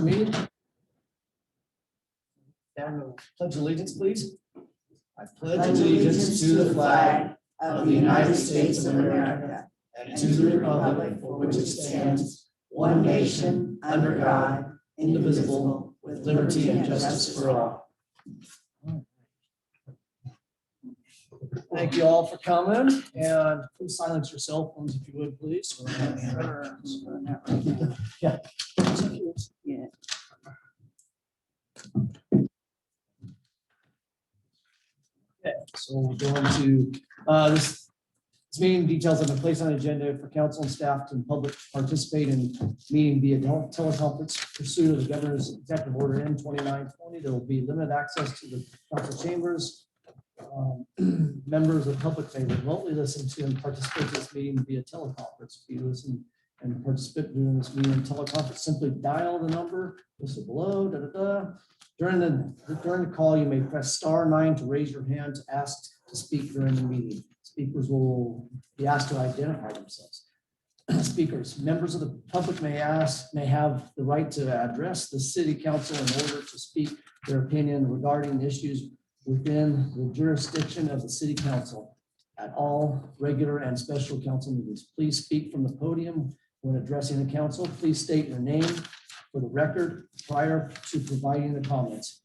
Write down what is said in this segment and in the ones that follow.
Meeting. Stand, pledge allegiance, please. I pledge allegiance to the flag of the United States of America and to the republic for which it stands, one nation, under God, indivisible, with liberty and justice for all. Thank you all for coming, and please silence your cell phones if you would, please. Yeah. Yeah. Okay, so we're going to this meeting details have been placed on the agenda for council and staff and public to participate in meeting via teleconference pursuit of the governor's executive order N 2920. There will be limited access to the council chambers. Members of the public may remotely listen to and participate in this meeting via teleconference. If you listen and participate during this meeting teleconference, simply dial the number listed below. During the call, you may press *9 to raise your hand to ask to speak during the meeting. Speakers will be asked to identify themselves. Speakers, members of the public may have the right to address the city council in order to speak their opinion regarding issues within the jurisdiction of the city council at all regular and special council meetings. Please speak from the podium when addressing the council. Please state your name for the record prior to providing the comments.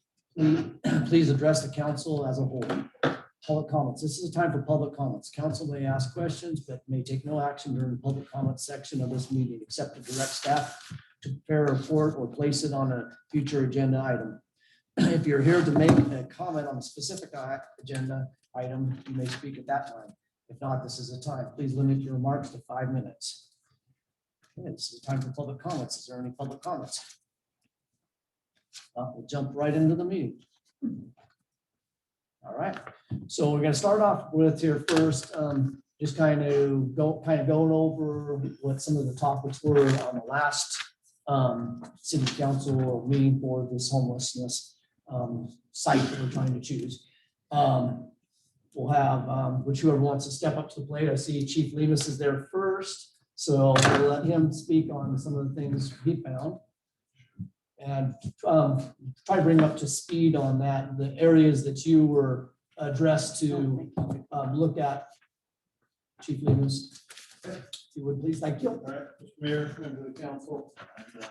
Please address the council as a whole. Public comments. This is a time for public comments. Council may ask questions, but may take no action during the public comment section of this meeting, except to direct staff to prepare a report or place it on a future agenda item. If you're here to make a comment on a specific agenda item, you may speak at that time. If not, this is the time. Please limit your remarks to 5 minutes. Okay, this is the time for public comments. Is there any public comments? We'll jump right into the meeting. All right, so we're going to start off with here first, just kind of going over what some of the topics were on the last city council meeting for this homelessness site that we're trying to choose. We'll have whichever wants to step up to the plate. I see Chief Lemus is there first, so we'll let him speak on some of the things he found and try to bring up to speed on that, the areas that you were addressed to look at. Chief Lemus, if you would please. Thank you. All right, Mr. Mayor, member of the council, and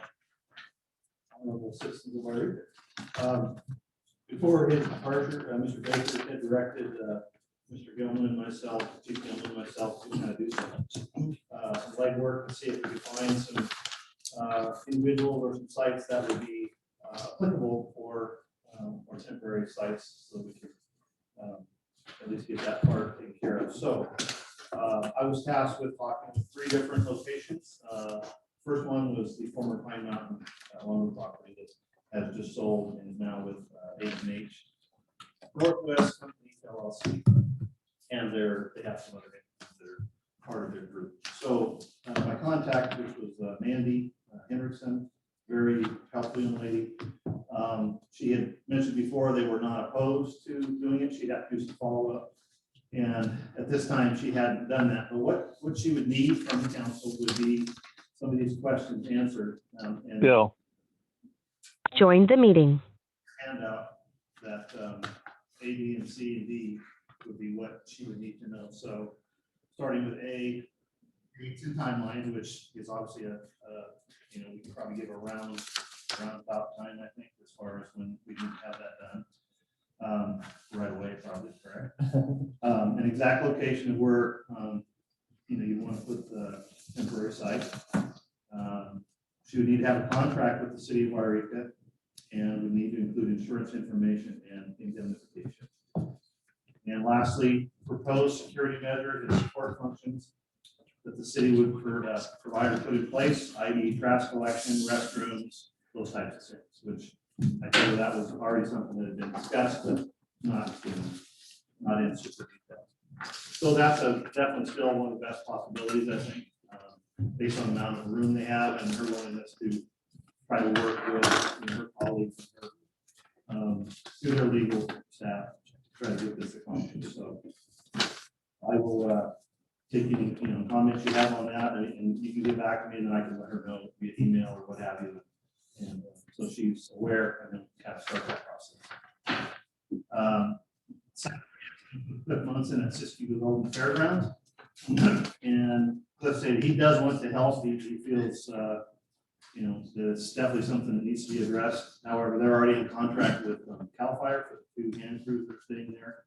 honorable citizens of Yreka. Before his departure, Mr. Baker had directed Mr. Gilman and myself, Chief Gilman and myself, to kind of do some light work to see if we could find some individuals or some sites that would be applicable for temporary sites, so we could at least get that part taken care of. So I was tasked with talking with 3 different locations. First one was the former Pine Mountain lumber property that has just sold and is now with H&H Northwest Company LLC, and they have some other names that are part of their group. So my contact, which was Mandy Hendrickson, very helpful young lady. She had mentioned before they were not opposed to doing it. She'd have to do some follow-up. And at this time, she hadn't done that. But what she would need from the council would be some of these questions answered. And Bill. Join the meeting. Handout that A, B, and C, and D would be what she would need to know. So starting with A, you need 2 timelines, which is obviously we can probably give a round about time, I think, as far as when we need to have that done. Right away, probably, correct. An exact location of where you want to put the temporary site. She would need to have a contract with the city of Yreka, and would need to include insurance information and indemnification. And lastly, proposed security measures and support functions that the city would provide or put in place, i.e. trash collection, restrooms, those types of things, which I tell you that was already something that had been discussed, but not in super detail. So that's definitely still one of the best possibilities, I think, based on the amount of room they have and her willingness to try to work with her colleagues and through their legal staff to try to get this accomplished. So I will take any comments you have on that, and you can get back to me, and then I can let her know via email or what have you. And so she's aware and then kind of start that process. Cliff Munson at Siskiyou Golden Fairgrounds. And Cliff said he does want to help. He feels, that it's definitely something that needs to be addressed. However, they're already in contract with CAL FIRE for the 2 hand crews that are sitting there.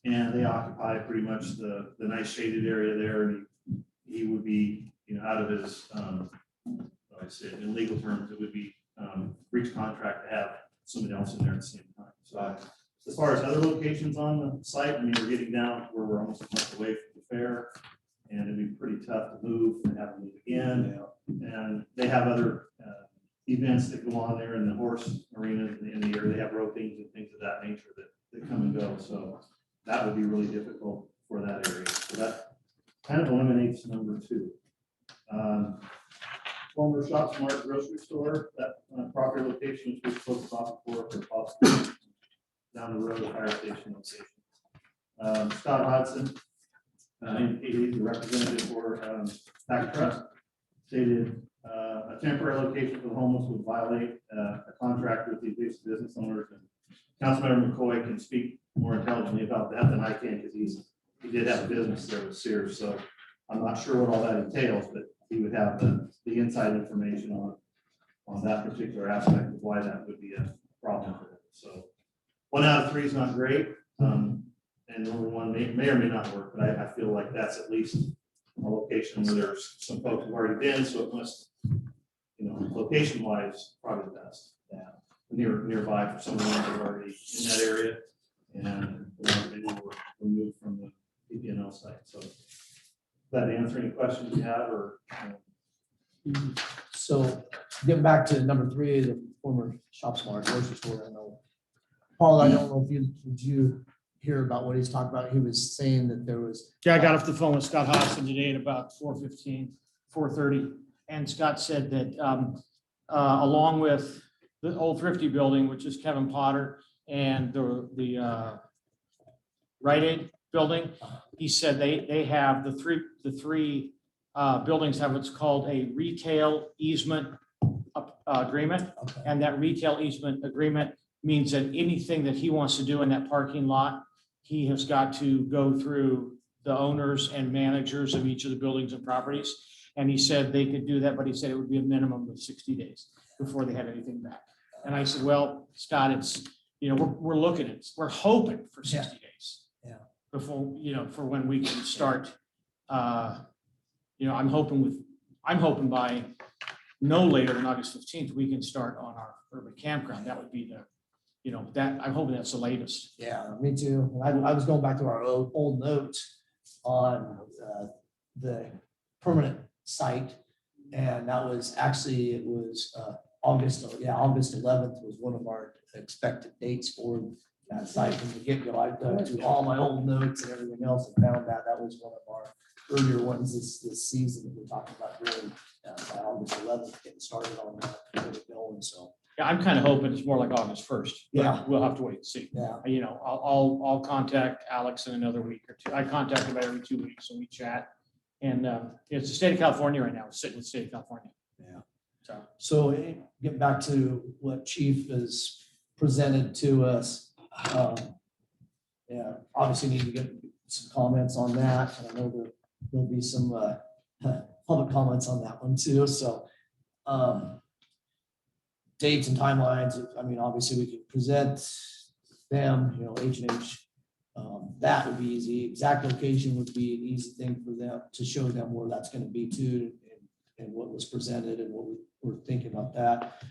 And they occupy pretty much the nice shaded area there. And he would be, out of his, like I said, in legal terms, it would be breach contract to have somebody else in there at the same time. So as far as other locations on the site, I mean, we're getting down where we're almost a month away from the fair, and it'd be pretty tough to move and have to move again. And they have other events that go on there in the horse arena in the area. They have ropings and things of that nature that come and go. So that would be really difficult for that area. So that kind of eliminates number 2. Former Shop Smart grocery store, that property location is supposed to offer for possible down the road, fire station location. Scott Hodson, he's the representative for Pack Trust, stated a temporary location for the homeless would violate a contract with the adjacent business owners. And Councilmember McCoy can speak more intelligently about that than I can, because he did have a business there with Sears. So I'm not sure what all that entails, but he would have the inside information on that particular aspect of why that would be a problem for him. So 1 out of 3 is not great. And number 1 may or may not work, but I feel like that's at least a location where there's some folks who've already been, so it must, location wise, probably the best. Yeah. Nearby for someone who's already in that area, and they were removed from the PPNL site. So that answer any questions you have, or? So getting back to number 3, the former Shop Smart grocery store, I know, Paul, I don't know if did you hear about what he's talking about? He was saying that there was. Yeah, I got off the phone with Scott Hodson today at about 4:30, and Scott said that along with the old Thrifty building, which is Kevin Potter, and the Rite Aid building, he said they have the three buildings have what's called a retail easement agreement, and that retail easement agreement means that anything that he wants to do in that parking lot, he has got to go through the owners and managers of each of the buildings and properties. And he said they could do that, but he said it would be a minimum of 60 days before they had anything back. And I said, well, Scott, it's, we're looking at, we're hoping for 60 days. Yeah. Before, for when we can start, I'm hoping by no later than August 15th, we can start on our urban campground. That would be the, I'm hoping that's the latest. Yeah, me too. I was going back to our old notes on the permanent site, and that was actually, it was August 11th was one of our expected dates for that site from the get-go. I dug through all my old notes and everything else and found that was one of our earlier ones this season that we're talking about doing by August 11th, getting started on that, get it going. So Yeah, I'm kind of hoping it's more like August 1st. Yeah. We'll have to wait and see. yeah, I'll contact Alex in another week or 2. I contact him every 2 weeks and we chat. And it's the state of California right now. We're sitting with the state of California. yeah. So get back to what Chief has presented to us. Yeah, obviously need to get some comments on that. And I know there'll be some public comments on that one too. So dates and timelines, I mean, obviously we can present them, H&H. That would be easy. Exact location would be an easy thing for them to show them where that's going to be too, and what was presented and what we're thinking about that.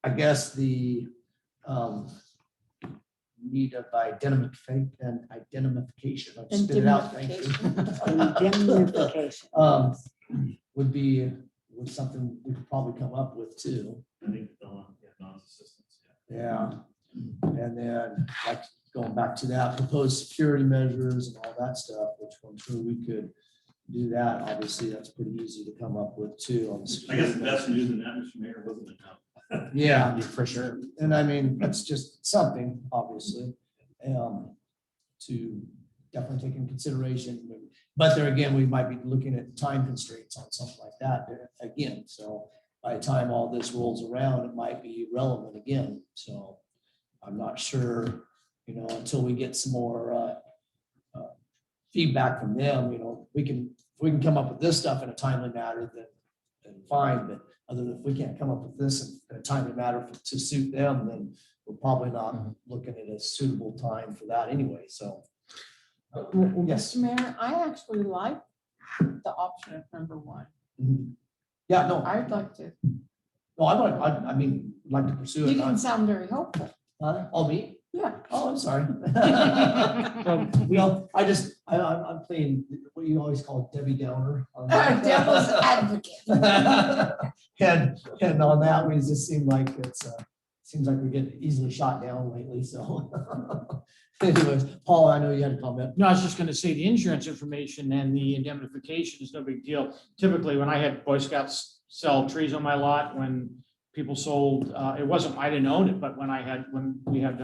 I guess the need of identification. I'll spit it out. Thank you. Indemnification. Would something we could probably come up with too. I think non-assistance. Yeah. And then like going back to that, proposed security measures and all that stuff, which I'm sure we could do that. Obviously, that's pretty easy to come up with too. On the I guess the best news in that, Mr. Mayor, wasn't enough. Yeah, For sure. and I mean, that's just something, obviously, to definitely take in consideration. But there again, we might be looking at time constraints on something like that again. So by the time all this rolls around, it might be relevant again. So I'm not sure, until we get some more feedback from them, if we can come up with this stuff in a timely manner, then fine. But other than if we can't come up with this in a timely manner to suit them, then we're probably not looking at a suitable time for that anyway. So. Yes. Mr. Mayor, I actually like the option of number one. Mhm. Yeah, no, I'd like to, no, I mean, like to pursue you it. didn't sound very hopeful. All me? Yeah. Oh, I'm sorry. I'm playing what you always call Debbie Downer. on that. Devil's advocate. And on that, we just seem like seems like we get easily shot down lately, so. Anyways, Paul, I know you had a comment. No, I was just gonna say the insurance information and the indemnification is no big deal. Typically, when I had Boy Scouts sell trees on my lot, when people sold, it wasn't, I didn't own it, but when we had,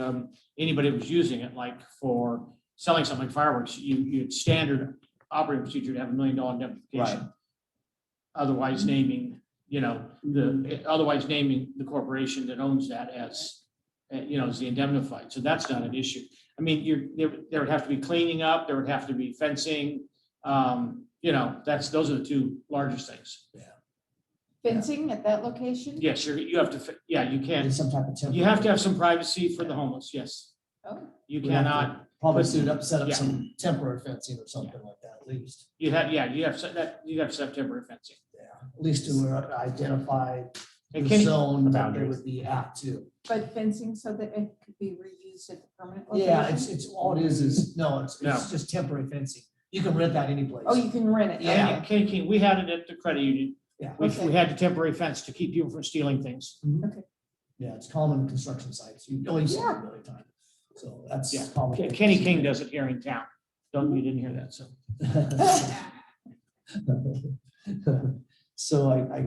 anybody was using it, like for selling something like fireworks, you had standard operating procedure to have $1 million indemnification. Otherwise naming, otherwise naming the corporation that owns that as, as the indemnified. So that's not an issue. I mean, there would have to be cleaning up, there would have to be fencing. Those are the two largest things. Fencing at that location? Yes, you have to, you can't, Some type of template. you have to have some privacy for the homeless, yes. Oh, You We have to cannot, Probably set up Yeah. some temporary fencing or something like that, at least. you have to set temporary fencing. Yeah, at least to identify And the Kenny, zone that they boundaries. would be apt to. but fencing so that it could be reused at the permanent Yeah, location? it's all it is, no, it's No. just temporary fencing. You can rent that any place. Oh, you can rent it? Yeah. Okay. Kenny King, we had it at the credit union. Yeah. We Okay. had the temporary fence to keep people from stealing things. Yeah, it's common in construction sites. You always see it Yeah. a million times. So that's Yeah. common. Kenny King does it here in town. You didn't hear that, so. So I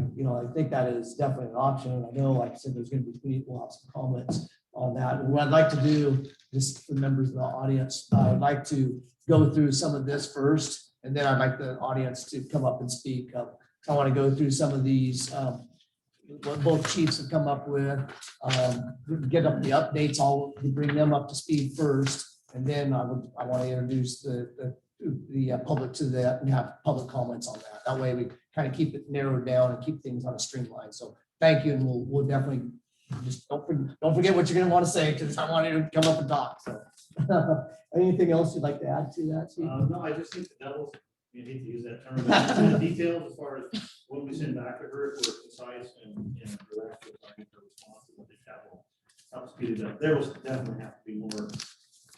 think that is definitely an option. And I know, like I said, there's gonna be, we'll have some comments on that. And what I'd like to do, just for members of the audience, I'd like to go through some of this first, and then I'd like the audience to come up and speak. I want to go through some of these, what both chiefs have come up with, get up the updates, I'll bring them up to speed first. And then I want to introduce the public to that and have public comments on that. That way we kind of keep it narrowed down and keep things on a streamline. So thank you, and we'll definitely just don't forget what you're going to want to say, because I want you to come up and talk. So anything else you'd like to add to that, Chief? No, I just think the devil's, you hate to use that term, but it's in the details as far as what we send back to her, if we're concise and direct with our response to what they capital help speed it up. There will definitely have to be more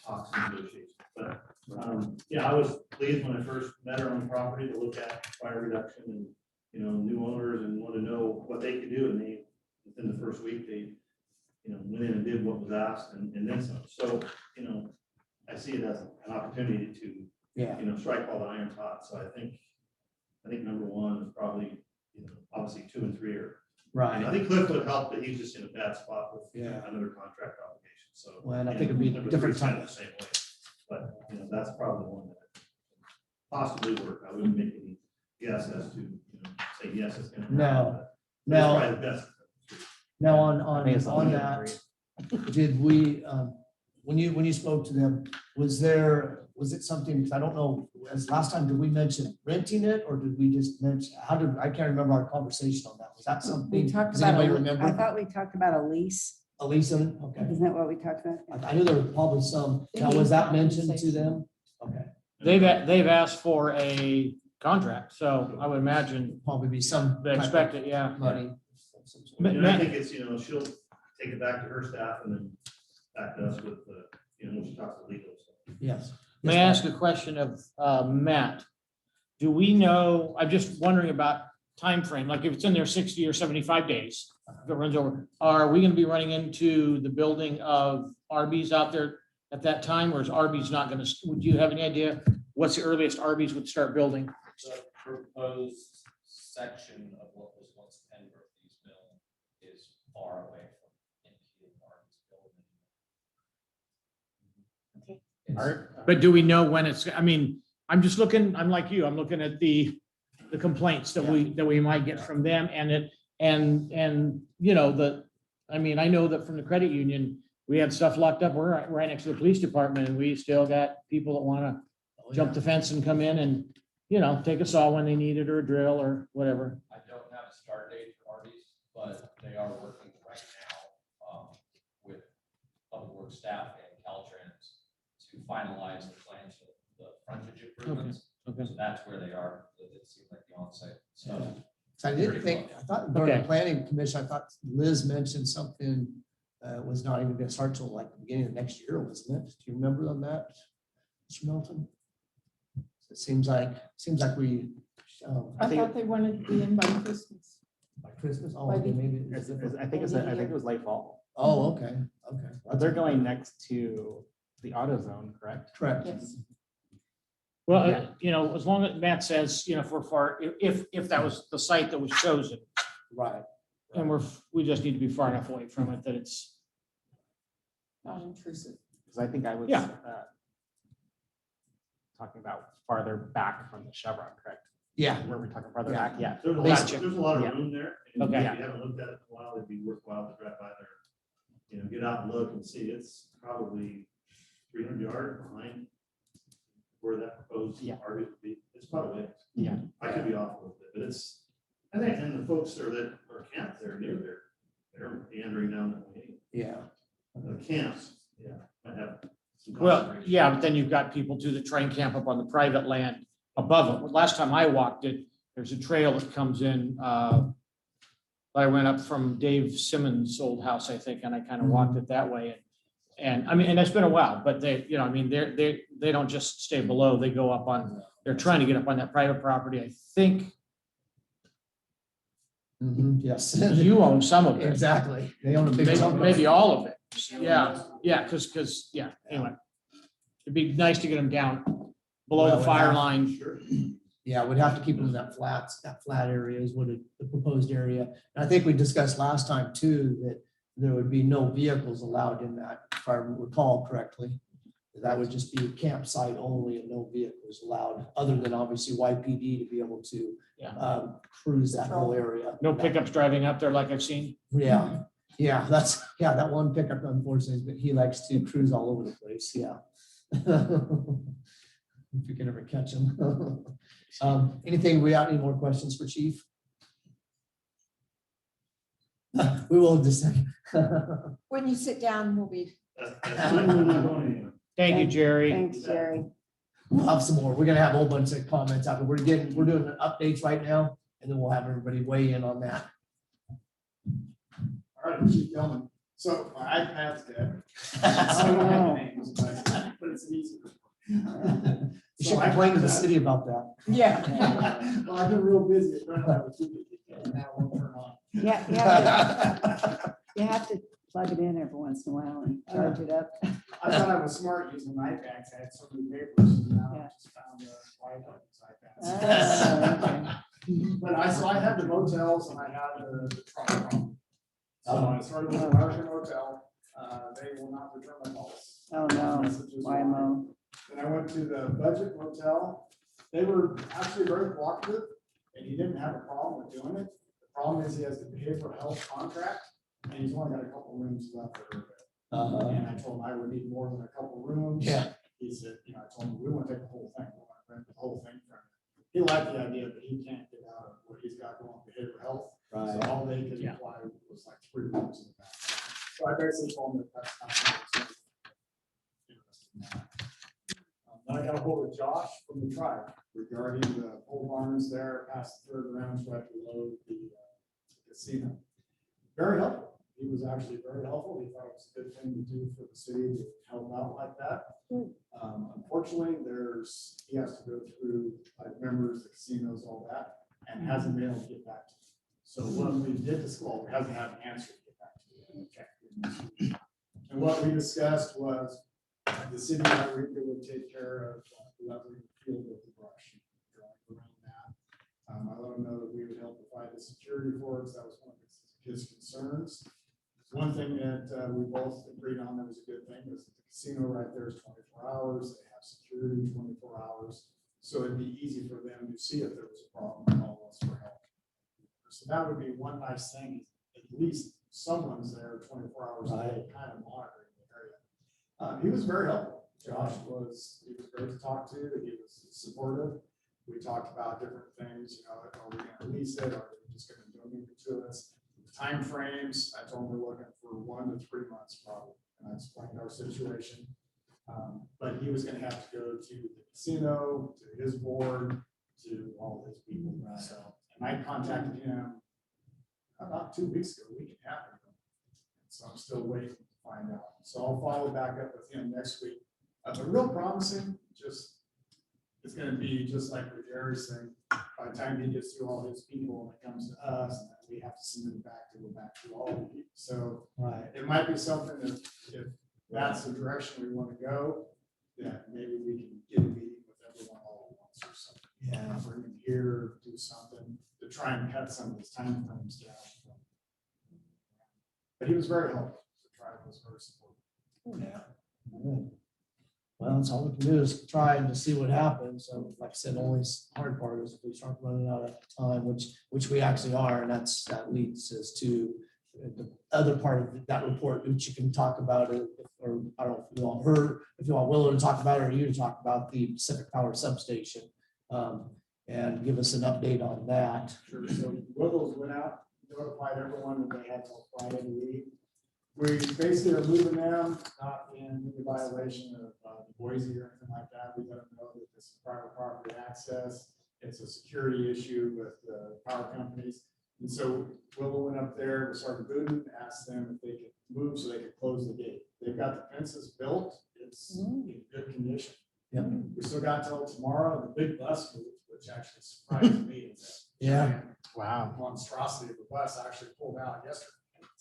talks and negotiations. But I was pleased when I first met her on the property to look at fire reduction and, new owners, and want to know what they could do. And they, within the first week, they, went in and did what was asked and then some. So, I see it as an opportunity to, Yeah. strike while the iron's hot. So I think number one is probably, obviously 2 and 3 are. I think Cliff would help, but he's just in a bad spot with another contract obligation. So. Well, and I think it'd be number different 3's kind time. of the same way. But, that's probably one that possibly work. I wouldn't make any guess as to, say, yes, it's gonna. No. happen, but Now, it's probably the best. now think it's on that, did we, when you spoke to them, was it something, because I don't know, as last time, did we mention renting it, or did we just mention, I can't remember our conversation on that. Was that something? We talked Does about, anybody I remember? thought we talked about a lease. A lease on it? Okay. Isn't that what we talked about? I knew there was probably some. Now, was that mentioned to them? Okay. They've asked for a contract, so I would imagine Probably be some. they expect it, yeah. Money. And I think it's, she'll take it back to her staff and then back to us with the, when she talks to legal. So. Yes. May I ask a question of Matt? Do we know, I'm just wondering about time frame. Like if it's in there 60 or 75 days, if it runs over, are we gonna be running into the building of Arby's out there at that time, or is Arby's not gonna, would you have any idea what's the earliest Arby's would start building? The proposed section of what was once Penberthy's mill is far away from into the Martin's building. But do we know when it's, I mean, I'm just looking, I'm like you, I'm looking at the complaints that we might get from them, and And, you know, I mean, I know that from the credit union, we had stuff locked up. We're right next to the police department and we still got people that want to jump the fence and come in and, you know, take a saw when they need it or a drill or whatever. I don't have a start date for Arby's, but they are working right now with public works staff and Caltrans to finalize the plans for the frontage improvements. Okay. So that's where they are. It seems like the onsite. So So I didn't think, I thought during the Okay. planning commission, I thought Liz mentioned something was not even gonna start till like the beginning of next year, wasn't it? Do you remember on that, Mr. Milton? It seems like we, I thought they wanted to be in by Christmas. by Christmas, oh, By okay, the- maybe. I think it was late fall. Oh, okay, okay. But they're going next to the AutoZone, correct? Correct. Yes. Well, Yeah. you know, as long as Matt says, you know, if we're far, if that was the site that was chosen Right. and we just need to be far enough away from it that it's, Not intrusive. Because I think I was Yeah. talking about farther back from the Chevron, correct? Yeah, Were we talking farther Yeah. back? Yeah. There's a Gotcha. lot, there's a lot Yeah. of room there. and Okay. If you haven't looked at it in a while, it'd be worthwhile to drive by there. You know, get out and look and see, it's probably 300 yards behind where that proposed Yeah. RV would be. It's quite a way. Yeah. I could be off a little bit, but it's, I think, and the folks that are camped there near there, they're meandering down that way. yeah. The camps, yeah, might have some well, concentration. yeah, but then you've got people too that try and camp up on the private land above it. Last time I walked it, there's a trail that comes in. I went up from Dave Simmons' old house, I think, and I kind of walked it that way. And I mean, and it's been a while, but they, you know, I mean, they don't just stay below, they go up on, they're trying to get up on that private property. I think Mhm, yes. you own some of it. Exactly. They own a big chunk. Maybe all of it. Yeah, because, yeah, anyway. It'd be nice to get them down below Well, the we fire have- line. Sure. Yeah, we'd have to keep them in that flat area is what the proposed area. And I think we discussed last time too, that there would be no vehicles allowed in that, if I recall correctly. That would just be a campsite only and no vehicles allowed, other than obviously YPD to be able to Yeah. cruise that whole area. No pickups driving up there like I've seen. Yeah, that one pickup unfortunately, but he likes to cruise all over the place, yeah. If you can ever catch him. Anything, we have any more questions for Chief? We will just. When you sit down, we'll be. That's not going anywhere. Thank you, Jerry. Thanks, Jerry. We'll have some more. We're gonna have a whole bunch of comments after. We're doing updates right now, and then we'll have everybody weigh in on that. All right, keep going. So my iPad's dead. I don't have the names, but it's an easy. You should complain to the city about that. Yeah. Well, I've been real busy. I don't have a TV, and now it won't turn on. Yeah, you have to plug it in every once in a while and charge it up. I thought I was smart using my iPads. I had so many papers, and now I Yeah. just found a Wi-Fi iPads. But I had the motels and I had the truck. So I started with American Hotel. They will not return my calls. Oh, no, Messages YMO. Then I went to the Budget Motel. They were actually very cooperative and he didn't have a problem with doing it. The problem is he has the behavioral health contract and he's only got a couple rooms left for Uh, And I told him I would need more than a couple rooms. Yeah. He said, you know, I told him, we want to take the whole thing. We want to rent the whole thing from him. He liked the idea, but he can't get out of what he's got going with behavioral health. So Right. all they could Yeah. apply was like 3 rooms in the back. So I basically told him that that's not. something he's interested in that. Then I got a hold of Josh from the tribe regarding the pole barns there past the third round, so I had to load the casino. Very helpful. He was actually very helpful. He thought it was a good thing to do for the city to help out like that. Unfortunately, he has to go through like members, the casinos, all that, and hasn't been able to get back to me. So what we did discuss, hasn't had an answer to get back to me. And what we discussed was the city of Yreka would take care of leveling the field with the brush. Around that. I let him know that we would help provide the security for us. That was one of his concerns. One thing that we both agreed on that was a good thing is that the casino right there is 24 hours. They have security 24 hours. So it'd be easy for them to see if there was a problem and call us for help. So that would be one nice thing, at least someone's there 24 hours a day, kind of monitoring the area. He was very helpful. Josh he was great to talk to. He was supportive. We talked about different things, you know, are we gonna release it? Are they just gonna donate it to us? Timeframes, I told him we're looking for 1 to 3 months probably, and I explained our situation. But he was gonna have to go to the casino, to his board, to all his people. So, and I contacted him about 2 weeks ago, a week and a half ago. So I'm still waiting to find out. So I'll follow back up with him next week. But real promising, just, it's gonna be just like with Jerry's thing. By the time he gets through all his people and it comes to us, and then we have to send it back to go back to all of you. So it might be something that if that's the direction we want to go, that maybe we can get a meeting with everyone all at once or something. Yeah. Bring them here, do something to try and cut some of these time frames down. But he was very helpful. The tribe was very supportive. Yeah. Good. Well, that's all we can do is try and just see what happens. So like I said, only hard part is if we start running out of time, which we actually are, and that leads us to the other part of that report, which you can talk about it, or I don't know if you all heard, if you all willing to talk about it, or you to talk about the Pacific Power Substation, and give us an update on that. Sure. So Wiggles went out, notified everyone that they had till Friday to leave. We basically are moving them, not in any violation of Boise or anything like that. We let them know that this is private property access. It's a security issue with the power companies. And so Willow went up there, we started booting, asked them if they could move so they could close the gate. They've got the fences built. It's in good condition. Yep. We still got till tomorrow, the big bus move, which actually surprised me. It's a Yeah. giant Wow. monstrosity of a bus actually pulled out yesterday.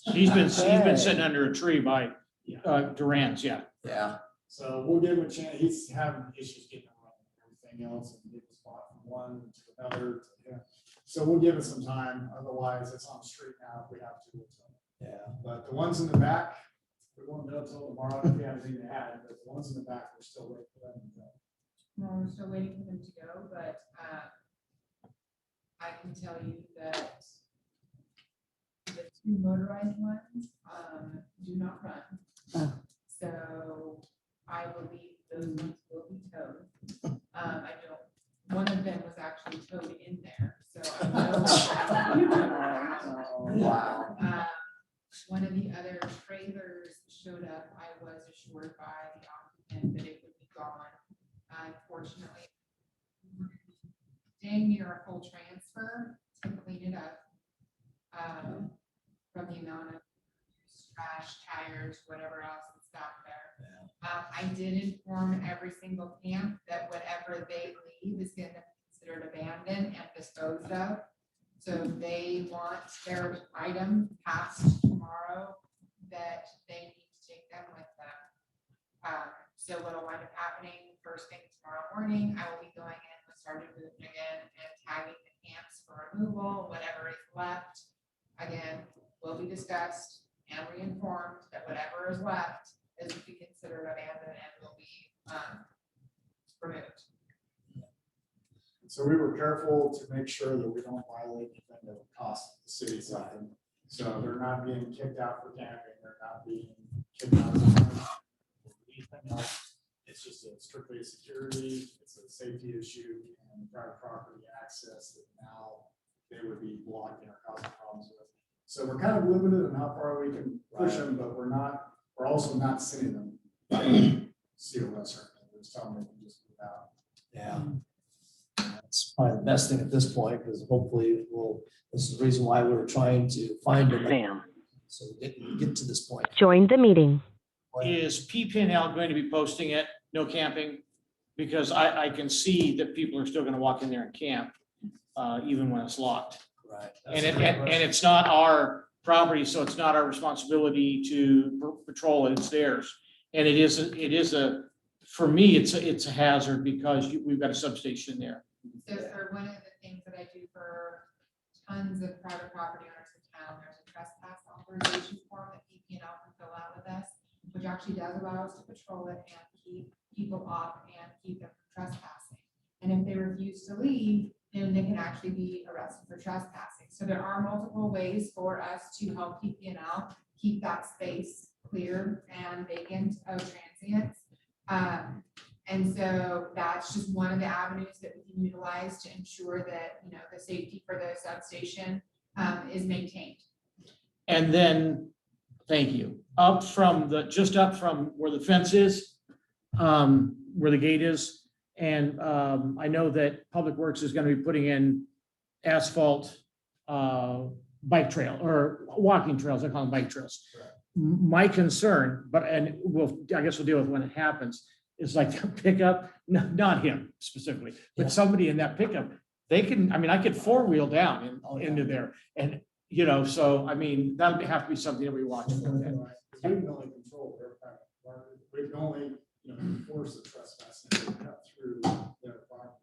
He's been sitting under a tree by Yeah. Duran's, yeah. Yeah. So we'll give him a chance. He's having issues getting around and everything else and get the spot from one to another. So we'll give it some time. Otherwise, it's on the street now. If we have to. We'll tell them. Yeah. But the ones in the back, we won't know until tomorrow if we have anything to add. But the ones in the back, we're still waiting for them to go. Well, we're still waiting for them to go, but I can tell you that the 2 motorized ones do not run. Oh. So I believe those ones will be towed. I don't, one of them was actually towed in there, so I know. Wow. One of the other trailers showed up. I was assured by the occupant that it would be gone. Unfortunately, dang near a full transfer to clean it up. From the amount of trash, tires, whatever else is back there. I did inform every single camp that whatever they leave is going to be considered abandoned and disposed of. So if they want their item passed tomorrow, that they need to take them with them. So what'll wind up happening first thing tomorrow morning, I will be going in and starting moving again and tagging the camps for removal, whatever is left. Again, will be discussed and reinformed that whatever is left is to be considered abandoned and will be removed. So we were careful to make sure that we don't violate anything that would cost the city something. So they're not being kicked out for camping. They're not being kicked out for anything else. It's just strictly a security, it's a safety issue and private property access that now they would be blocking or causing problems with. So we're kind of limited on how far we can push them, but we're also not sending them COS or anything. We're just telling them to just move out. Yeah. That's probably the best thing at this point, because hopefully this is the reason why we were trying to find it. Sam, So we didn't get to this point. join the meeting. Is PPNL going to be posting it, no camping? Because I can see that people are still gonna walk in there and camp, even when it's locked. Right. And it's not our property, so it's not our responsibility to patrol it, it's theirs. And it is for me, it's a hazard because we've got a substation there. So for one of the things that I do for tons of private property owners in town, there's a trespass authorization form that PPNL can fill out with us, which actually does allow us to patrol it and keep people off and keep them from trespassing. And if they refuse to leave, then they can actually be arrested for trespassing. So there are multiple ways for us to help PPNL keep that space clear and vacant of transients. And so that's just one of the avenues that we can utilize to ensure that, you know, the safety for the substation is maintained. And then, thank you, just up from where the fence is, where the gate is. And I know that Public Works is gonna be putting in asphalt bike trail or walking trails, I call them bike trails. My concern, I guess we'll deal with when it happens, is like the pickup, not him specifically, but somebody in that pickup, they can, I mean, I could four-wheel down into there and, you know, so, I mean, that'll have to be something that we watch. We can only control their private, we can only, you know, enforce the trespass and they cut through their property.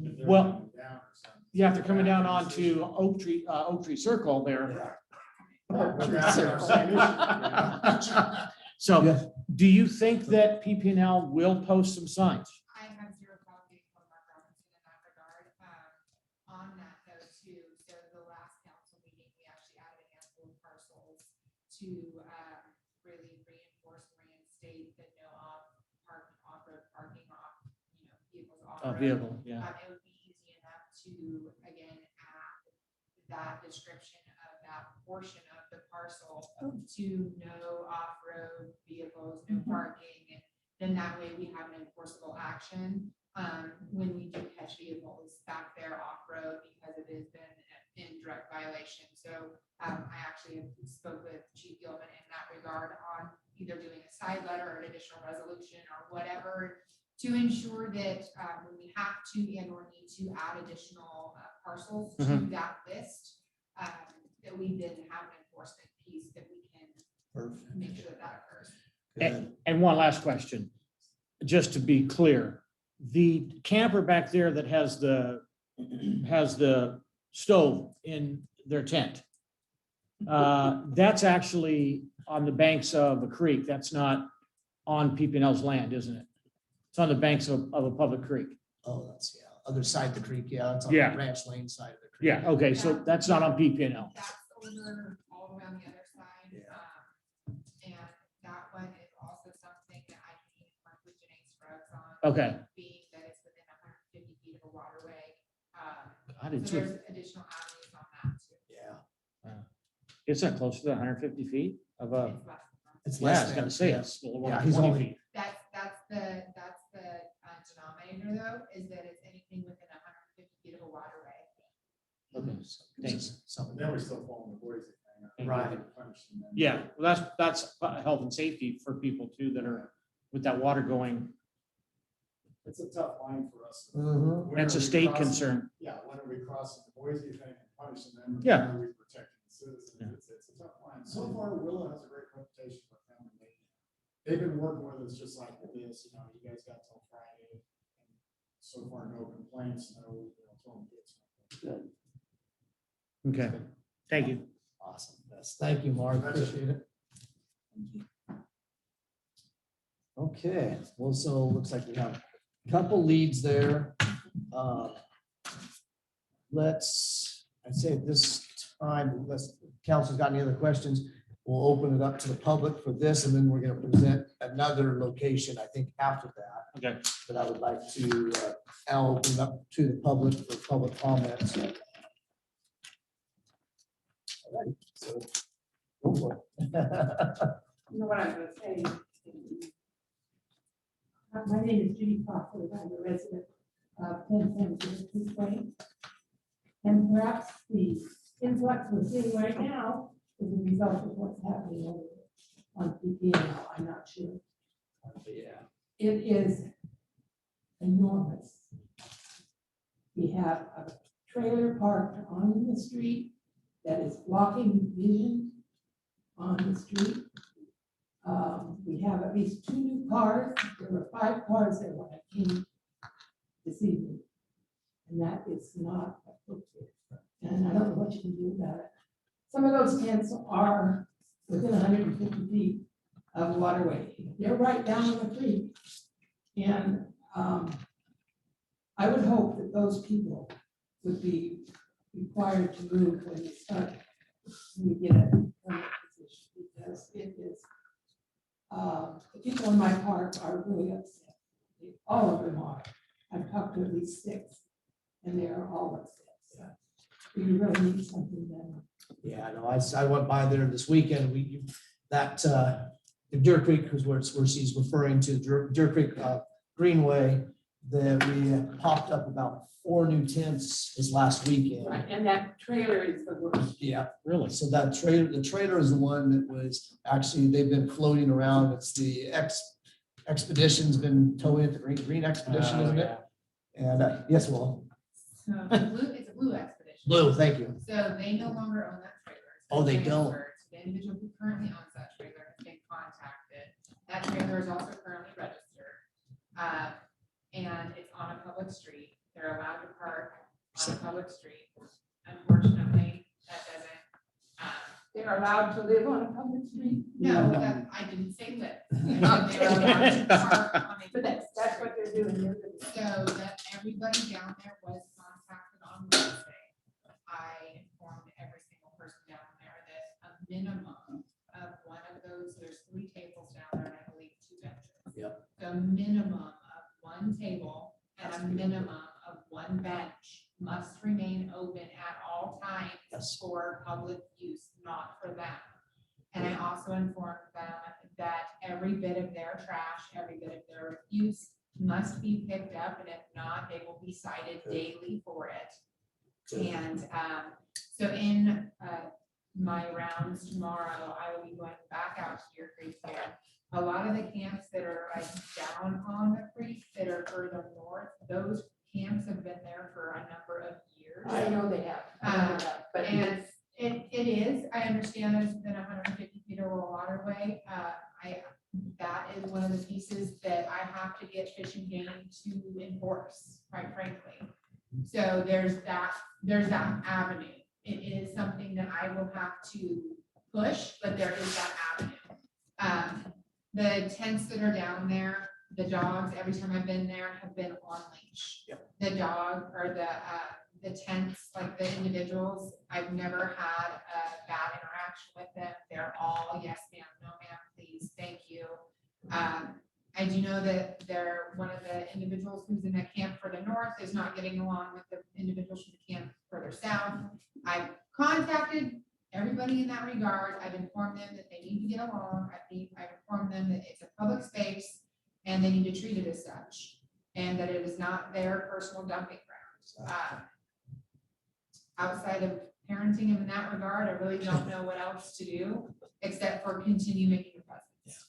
If they're Well, coming down or something. Yeah, if they're coming down onto Oak Tree Circle there. But that's our same issue, you know? So, do you think that PPNL will post some signs? I have zero problem getting from Mark Robinson in that regard. On that though too, so the last council meeting, we actually added a handful of parcels to really reinforce and reinstate the no off-road parking off, you know, vehicles off-road. Vehicle, yeah. It would be easy enough to, again, add that description of that portion of the parcel to no off-road vehicles, no parking, and then that way we have an enforceable action when we do catch vehicles back there off-road because it has been in direct violation. So I actually spoke with Chief Gilman in that regard on either doing a side letter or an additional resolution or whatever to ensure that when we have to and or need to add additional parcels to that list, that we then have an enforcement piece that we can make sure that that occurs. And one last question, just to be clear, the camper back there that has the stove in their tent, that's actually on the banks of a creek. That's not on PPNL's land, isn't it? It's on the banks of a public creek. Oh, that's, other side of the creek, it's on Yeah. the Ranch Lane side of the creek. Yeah, okay, so that's not on PPNL. That's over all the way on the other side. And that one is also something that I can work with Janae Scruggs on. Okay. Being that it's within 150 feet of a waterway. I did So too. there's additional avenues on that too. Yeah. It's not close to 150 feet of a, It's less than that. It's yeah, less I was than, gonna say yeah. it's a little Yeah, over he's 20 only- feet. That's the denominator though, is that it's anything within 150 feet of a waterway. Okay, thanks. Something. Then we still fall in the Boise thing. Right. Punish them then. Yeah, well, that's health and safety for people too that are with that water going. It's a tough line for us. Mhm. When That's are a we state crossing- concern. Yeah, when are we crossing the Boise thing and punishing them? and Yeah. when are we protecting the citizens? Yeah. It's a tough line. So far, Willow has a great reputation for family maintenance. They've been working with us just like this, you know, you guys got till Friday. And so far, no complaints, no, you know, throwing bits. Good. Okay, thank you. Awesome. Yes, thank you, Mark. Appreciate it. Okay, well, so it looks like we have a couple leads there. I'd say at this time, unless council's got any other questions, we'll open it up to the public for this, and then we're gonna present another location, I think, after that. Okay. But I would like to, I'll open it up to the public for public comments. All right, so go for it. You know what I was gonna say? My name is Judy Crawford, I'm a resident of 1010 Lane. And perhaps the influx we're seeing right now is a result of what's happening over on PPNL, I'm not sure. Yeah. It is enormous. We have a trailer parked on the street that is blocking vision on the street. We have at least 2 new cars. There were 5 cars there when I came this evening. And that is not appropriate. And I don't know what you can do about it. Some of those tents are within 150 feet of waterway. They're right down on the creek. And I would hope that those people would be required to move when you start, when you get a permanent position, because it is, the people in my park are really upset. All of them are. I've talked to at least 6, and they are all upset. So you really need something done. Yeah, no, I went by there this weekend, the Deer Creek was where she's referring to, Deer Creek Greenway, that we popped up about 4 new tents this last weekend. Right, and that trailer is the worst. Yeah, Really? so that trailer, the trailer is the one that was, actually, they've been floating around, it's the Expedition's been towing it, the Green Expedition, isn't it? And, yes, well, So it's a blue expedition. Blue, thank you. So they no longer own that trailer. It's Oh, they been don't. transferred to the individual who currently owns that trailer has been contacted. That trailer is also currently registered. And it's on a public street. They're allowed to park on a public street. Unfortunately, that doesn't, They're allowed to live on a public street. no, that, I didn't say live. I said they're allowed to park on a But that's what they're doing. So that everybody down there was contacted on Wednesday. I informed every single person down there that a minimum of one of those, there's 3 tables down there and I believe 2 benches. Yep. The minimum of 1 table and a minimum of 1 bench must remain open at all times Yes. for public use, not for them. And I also informed them that every bit of their trash, every bit of their refuse must be picked up, and if not, they will be cited daily for it. And so in my rounds tomorrow, I will be going back out to your creek here. A lot of the camps that are like down on the creek that are further north, those camps have been there for a number of years. I know they have. But And it is, I understand there's been 150 feet over a waterway. That is one of the pieces that I have to get Fish and Game to enforce, quite frankly. So there's that avenue. It is something that I will have to push, but there is that avenue. The tents that are down there, the dogs, every time I've been there, have been on leash. Yep. The dog or the tents, like the individuals, I've never had a bad interaction with them. They're all, yes, ma'am, no, ma'am, please, thank you. I do know that one of the individuals who's in the camp further north is not getting along with the individuals from the camp further south. I've contacted everybody in that regard. I've informed them that they need to get along. I've informed them that it's a public space and they need to treat it as such, and that it is not their personal dumping ground. Outside of parenting him in that regard, I really don't know what else to do except for continue making a presence.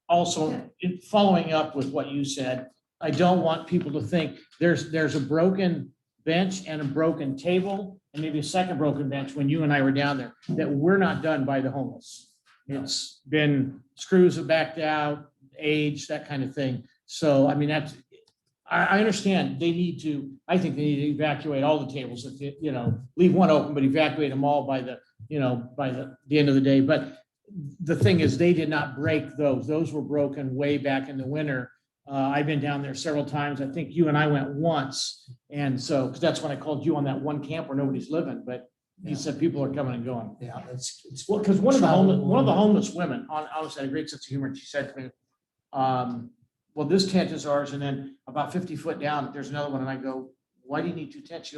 Also, following up with what you said, I don't want people to think there's a broken bench and a broken table and maybe a second broken bench when you and I were down there, that we're not done by the homeless. It's been screws have backed out, age, that kind of thing. So, I mean, I understand I think they need to evacuate all the tables, leave one open, but evacuate them all by the end of the day. But the thing is, they did not break those. Those were broken way back in the winter. I've been down there several times. I think you and I went once. And so, because that's when I called you on that one camp where nobody's living, but you said people are coming and going. Yeah, it's Well, because one of the homeless women, honestly, had a great sense of humor. And she said to me, well, this tent is ours. And then about 50 foot down, there's another one. And I go, why do you need 2 tents? She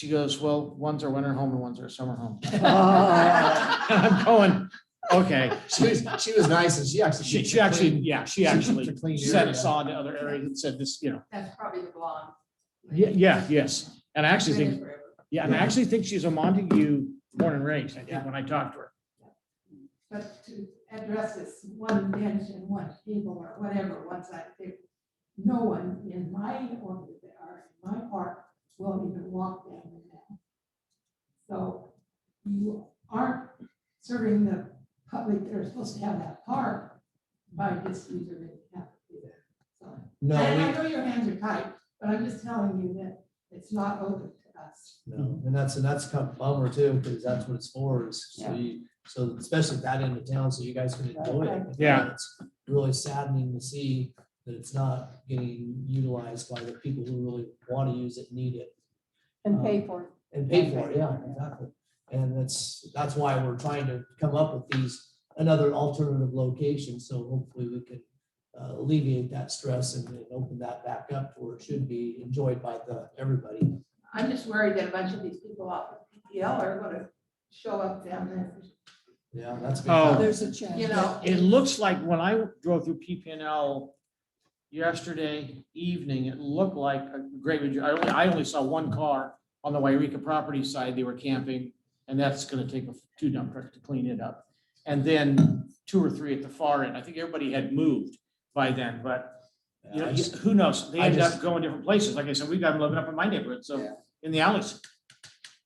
goes, well, one's our winter home and one's our summer home. And I'm going, okay. She was nice, and she actually. She actually set area. us on to other areas and said this, that's probably the blonde. yes. And I actually think, she's a Montague born and raised, I think, when I talked to her. But to address this 1 bench and 1 table or whatever, no one in my park will even walk down there now. So you aren't serving the public that are supposed to have that park by just using it. No, And I know your hands are tight, but I'm just telling you that it's not open to us. no, and that's kind of a bummer too, because that's what it's for, so especially that end of town, so you guys can enjoy it. Yeah. It's really saddening to see that it's not getting utilized by the people who really want to use it, need it. And pay for it. And pay for it, yeah, exactly. And that's why we're trying to come up with another alternative location, so hopefully we can alleviate that stress and open that back up where it should be enjoyed by everybody. I'm just worried that a bunch of these people off of PPL are gonna show up down there. Yeah, that's. Oh. There's a chance. You know, It looks like when I drove through PPNL yesterday evening, it looked like a great, I only saw one car on the Yreka property side. They were camping, and that's gonna take two dump trucks to clean it up. And then 2 or 3 at the far end. I think everybody had moved by then, but you know, who knows? They ended up going different places. Like I said, we got them living up in my neighborhood, so in the alleys.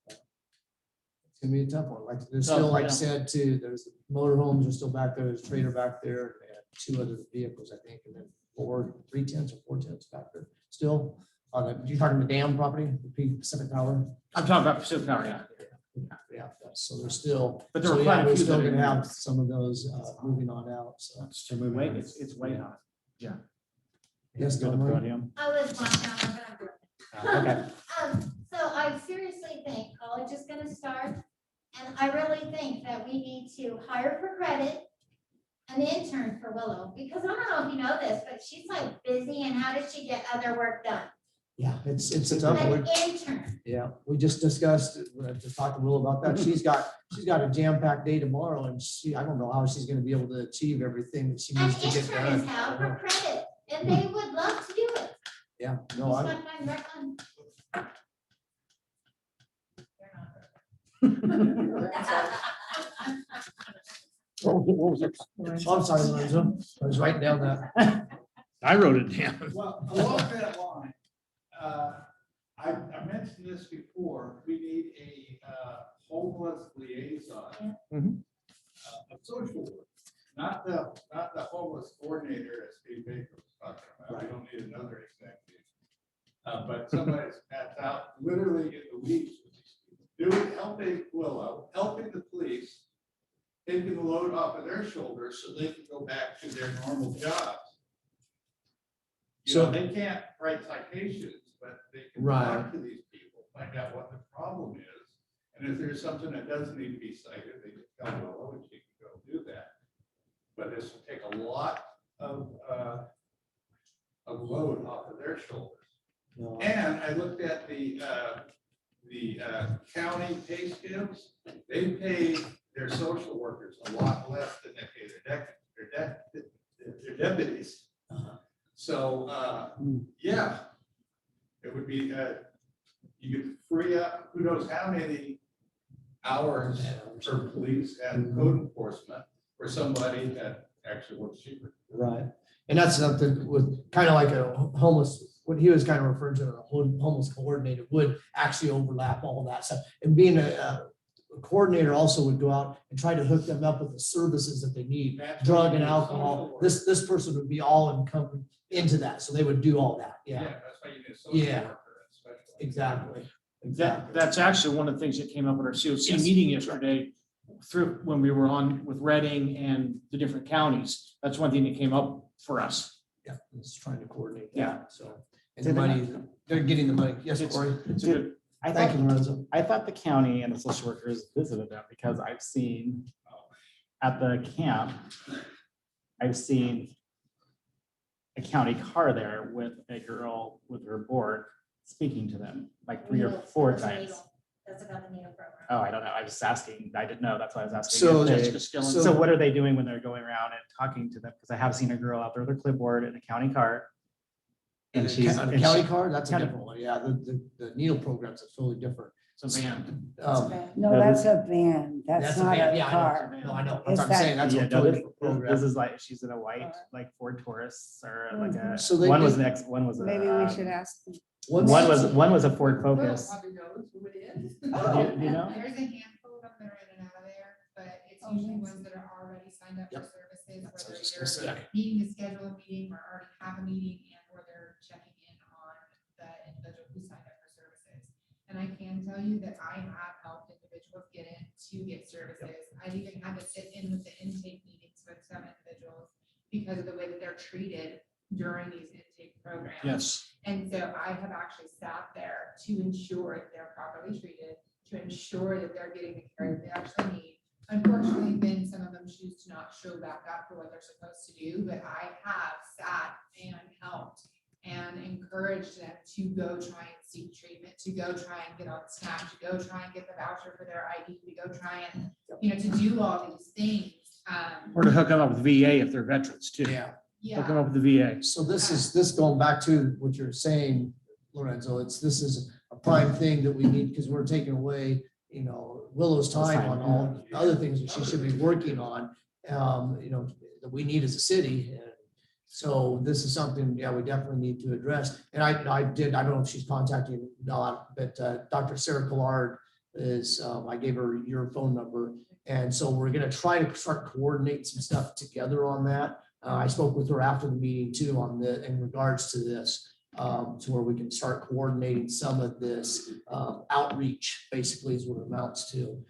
It's gonna be a tough one. Like, there's Tough, still, like I yeah. said, too, there's motorhomes are still back there, there's a trailer back there, and 2 other vehicles, I think, and then 3 tents or 4 tents back there. Still, you're talking the dam property, the Pacific Power? I'm talking about Pacific Power, yeah. Yeah, so there's still. But there were so, quite yeah, a we're few still that are gonna in have some of those moving on out, so. It's way, it's way hot. Yes, Go to Don the Marie? podium. I was one down, but I'm Okay. So I seriously think college is gonna start, and I really think that we need to hire for credit an intern for Willow, because I don't know if you know this, but she's like busy, and how does she get other work done? Yeah, it's a tough An one. intern. Yeah, we just discussed, just talked to Will about that. She's got a jam-packed day tomorrow, and I don't know how she's gonna be able to achieve everything that she An needs to get intern done. is how for credit, and they would love to do it. Yeah, Just no, I, not find direct on. What was it? I'm sorry, Lorenzo. I was writing down that. I wrote it down. Well, along that line, I mentioned this before, we need a homeless liaison. Mhm. A social worker, not the homeless coordinator as Steve Baker was talking about. We don't need another executive. But somebody that's out literally in the weeds with these people, helping Willow, helping the police, taking the load off of their shoulders so they can go back to their normal jobs. You know, they can't write citations, but they can talk to these people, find out what the problem is. And if there's something that doesn't need to be cited, they can tell Willow and she can go do that. But this will take a lot of load off of their shoulders. No, And I looked at the county pay scales. They pay their social workers a lot less than they pay their deputies. So, yeah, it would be, you could free up, who knows how many hours for police and code enforcement for somebody that actually works cheaper. right. And that's something with kind of like a homeless, what he was kind of referring to, a homeless coordinator would actually overlap all that stuff. And being a coordinator also would go out and try to hook them up with the services that they need, That's drug what and you need, alcohol. social work. This person would be all encompassed into that, so they would do all that. Yeah, Yeah, that's why you need a social Yeah. worker. Especially. exactly. That, Exactly. that's actually one of the things that came up at our COC Yes. meeting yesterday through, when we were on with Reading and the different counties. That's one thing that came up for us. Yeah, just trying to coordinate Yeah. that, so. And the money, they're getting the money. Yes, It's- Corey. It's a good, I Thank you, thought, Lorenzo. I thought the county and the social workers visited them because I've seen at the camp, I've seen a county car there with a girl with her board speaking to them like 3 or 4 times. That's about the needle program. Oh, I don't know. I was just asking. I didn't know. That's why I was asking. So- if they- Jessica Skillen. So what are they doing when they're going around and talking to them? Because I have seen a girl out there with a clipboard in a county car. And she's. On a and county she- card, that's a county- different one. Yeah, the needle program's a totally different. it's a van. No, that's a van. That's a not van. a Yeah, I car. know. No, I know. Is That's what I'm that- saying. That's Yeah, a no, totally this, different this program. is like, she's in a white, like Ford Taurus or like a, So they one was did- next, one was a. Maybe we should ask them. One was a Ford Focus. Probably knows who it is. Do you know? There's a handful of them that are in and out of there, but it's usually ones that are already signed up for Yep. services, That's what I whether was just gonna you're say. needing to schedule a meeting or already have a meeting and or they're checking in on the individual who signed up for services. And I can tell you that I have helped individuals get in to get services. I've even had to sit in with the intake meetings with some individuals because of the way that they're treated during these intake programs. Yes. And so I have actually sat there to ensure that they're properly treated, to ensure that they're getting the care that they actually need. Unfortunately, then some of them choose to not show back up for what they're supposed to do, but I have sat and helped and encouraged them to go try and seek treatment, to go try and get on SNAP, to go try and get the voucher for their ID, to go try and, to do all these things. Or to hook them up with VA if they're veterans too. Yeah. Hook them Yeah, up with the VA. So this is going back to what you're saying, Lorenzo, this is a prime thing that we need, because we're taking away, Willow's time on all the other things that she should be working on, that we need as a city. And so this is something, yeah, we definitely need to address. And I don't know if she's contacting you not, but Dr. Sarah Collard is, I gave her your phone number. And so we're gonna try to start coordinating some stuff together on that. I spoke with her after the meeting too in regards to this, to where we can start coordinating some of this outreach, basically is what it amounts to.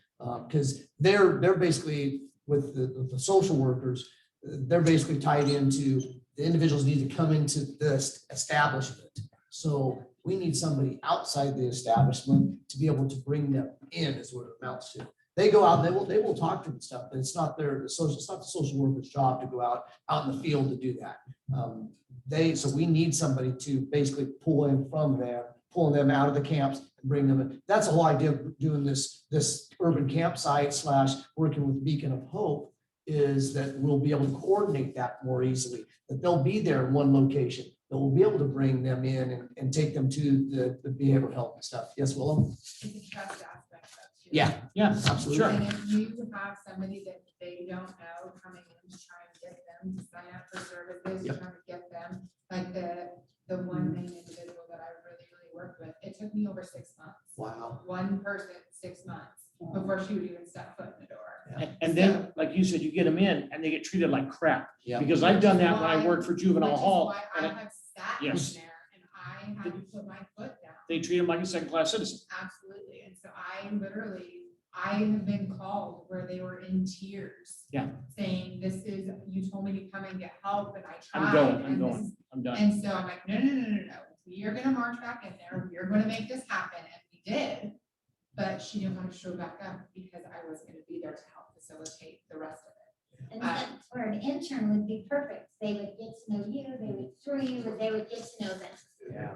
Because they're basically with the social workers, they're basically tied into the individuals need to come into this establishment. So we need somebody outside the establishment to be able to bring them in, is what it amounts to. They go out and they will talk to them and stuff, but it's not it's not the social worker's job to go out in the field to do that. So we need somebody to basically pull in from there, pulling them out of the camps and bring them in. That's the whole idea of doing this urban campsite / working with Beacon of Hope, is that we'll be able to coordinate that more easily, that they'll be there in one location, that we'll be able to bring them in and take them to the behavioral health and stuff. Yes, Willem? it's a trust aspect of it. Yeah, Yeah, absolutely. sure. And if you have somebody that they don't know coming in to try and get them to sign up for services, Yep. trying to get them, like the one main individual that I really worked with, it took me over 6 months. Wow. One person, 6 months before she would even step foot in the door. And then, like you said, you get them in and they get treated like crap. Yeah. Because I've done that when I Why- worked for juvenile Which is hall. why I And have sat in Yes. there and I had to put my foot down. they treat them like a second-class citizen. Absolutely. And so I have been called where they were in tears. Yeah. Saying, you told me to come and get help and I I'm tried. going, and this- I'm done. And so I'm like, no. We are gonna march back in there. We're gonna make this happen. And we did. But she didn't want to show back up because I was gonna be there to help facilitate the rest of it. And that's where an intern would be perfect. They would get to know you, they would through you, but they would get to know them. Yeah.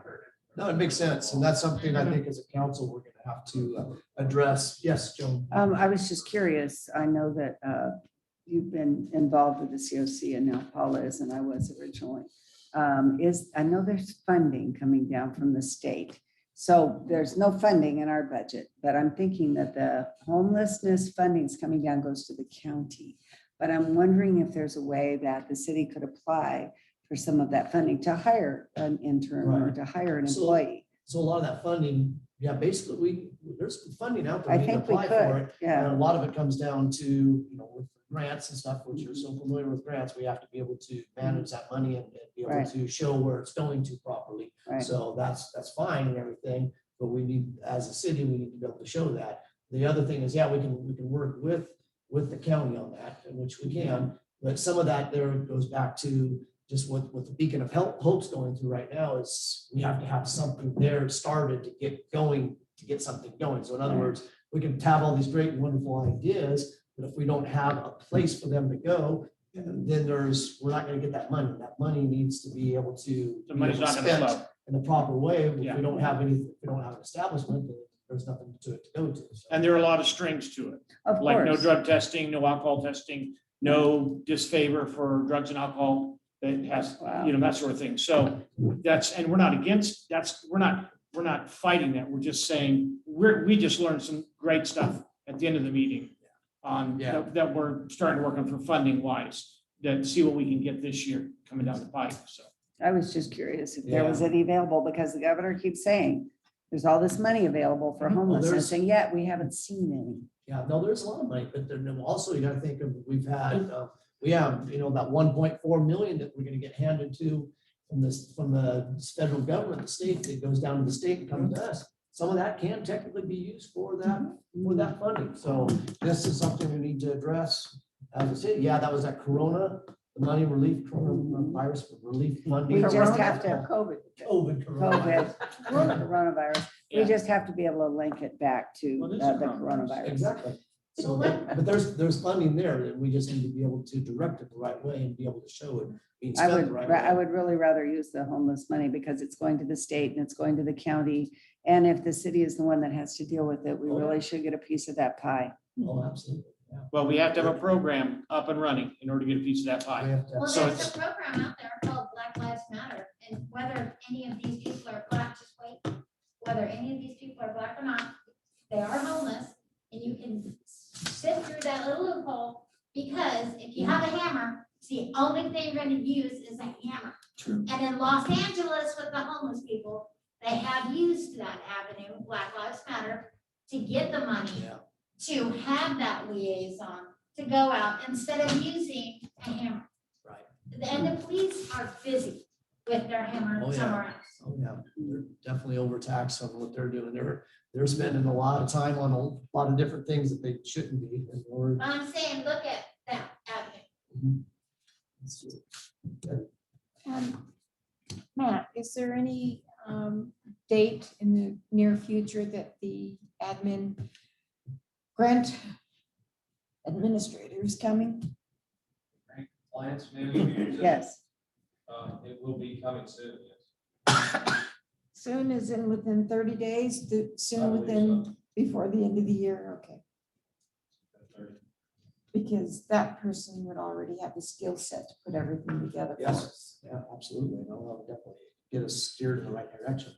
No, it makes sense. And that's something I think as a council, we're gonna have to address. Yes, Joan? I was just curious. I know that you've been involved with the COC and now Paula is, and I was originally. I know there's funding coming down from the state. So there's no funding in our budget, but I'm thinking that the homelessness funding is coming down, goes to the county. But I'm wondering if there's a way that the city could apply for some of that funding to hire an intern or Right. to hire an So- employee. So a lot of that funding, yeah, basically there's funding out there. I We can think we apply for could, it. yeah. And a lot of it comes down to, with grants and stuff, which you're so familiar with grants, we have to be able to manage that money and be able Right. to show where it's going to properly. Right. So that's fine and everything, but we need, as a city, we need to be able to show that. The other thing is, yeah, we can work with the county on that, which we can, but some of that there goes back to just what the Beacon of Hope's going through right now is we have to have something there started to get going, to get something going. So in other words, we can have all these great and wonderful ideas, but if we don't have a place for them to go, then we're not gonna get that money. That money needs to be able to. The money's be able not to gonna spend flow. in the proper way. If Yeah. we don't have any, if we don't have an establishment, then there's nothing to it to go to. So. And there are a lot of strings to it. Of Like no course. drug testing, no alcohol testing, no disfavor for drugs and alcohol that has, Wow. that sort of thing. So and we're not against, we're not fighting that. We're just saying, we just learned some great stuff at the end of the meeting on, Yeah. that we're starting to work on for funding wise, that see what we can get this year coming down the pipe, so. I was just curious if there was Yeah. any available, because the governor keeps saying there's all this money available for homelessness, and yet we haven't seen any. Yeah, no, there's a lot of money, but then also you gotta think of, we have that 1.4 million that we're gonna get handed to from the federal government, the state, that goes down to the state and comes to us. Some of that can technically be used for that funding. So this is something we need to address as a city. Yeah, that was that Corona the money relief, coronavirus relief funding. We just have to have COVID. COVID. coronavirus. Coronavirus. We Yeah. just have to be able to link it back to Well, this the is coronavirus. Exactly. So, but there's funding there, and we just need to be able to direct it the right way and be able to show it being I spent would, the right I way. would really rather use the homeless money because it's going to the state and it's going to the county. And if the city is the one that has to deal with it, we really should get a piece of that pie. Oh, absolutely. Yeah. Well, we have to have a program up and running in order to get a piece of that We pie. have to- Well, So there's it's- a program out there called Black Lives Matter, and whether any of these people are black, just wait. Whether any of these people are black or not, they are homeless, and you can sit through that little loophole, because if you have a hammer, it's the only thing you're gonna use is a hammer. True. And in Los Angeles with the homeless people, they have used that avenue, Black Lives Matter, to get the money, Yeah. to have that liaison, to go out instead of using a hammer. Right. And the police are busy with their hammer Oh, yeah. somewhere else. Oh, yeah, they're definitely overtaxed on what they're doing. They're spending a lot of time on a lot of different things that they shouldn't be. And we're- But I'm saying, look at that avenue. Matt, is there any date in the near future that the grant administrator is coming? Clients, maybe? Yes. It will be coming soon, yes. Soon as in within 30 days, I soon believe within, before the end of the year, okay. so. Because that person would already have the skill set to put everything together. for us. Yes, yeah, absolutely. No, that would definitely get us steered in the right direction.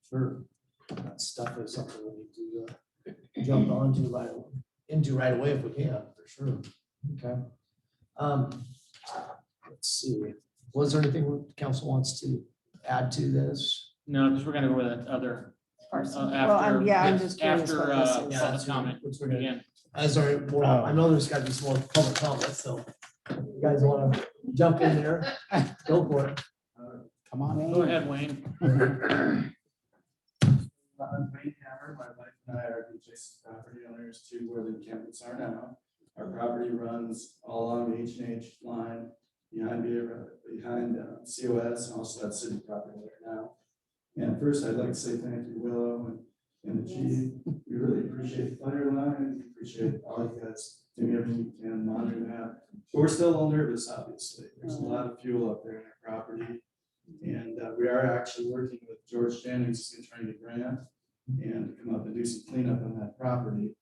Sure. That stuff is something we need to jump onto right away if we can, for sure. Okay. Let's see. Was there anything the council wants to add to this? No, because we're gonna go with that other, Parson. after. Well, I'm yes, just curious After, what this is. Yeah, public that's comment which we're gonna- again. Is there more, I know there's gotta be some more public comments, so you guys wanna jump in there? Go for it. Come on. Go ahead, Wayne. I'm Wayne Hammer. My wife and I are the adjacent property owners to where the encampments are now. Our property runs all along the H&H line behind COS and also that city property there now. And first, I'd like to say thank you, Willow and the chief. We really appreciate the fire line. We appreciate all you guys doing everything you can, monitoring that. But we're still a little nervous, obviously. There's a lot of fuel up there in our property. And we are actually working with George Jennings in trying to grant and come up and do some cleanup on that property.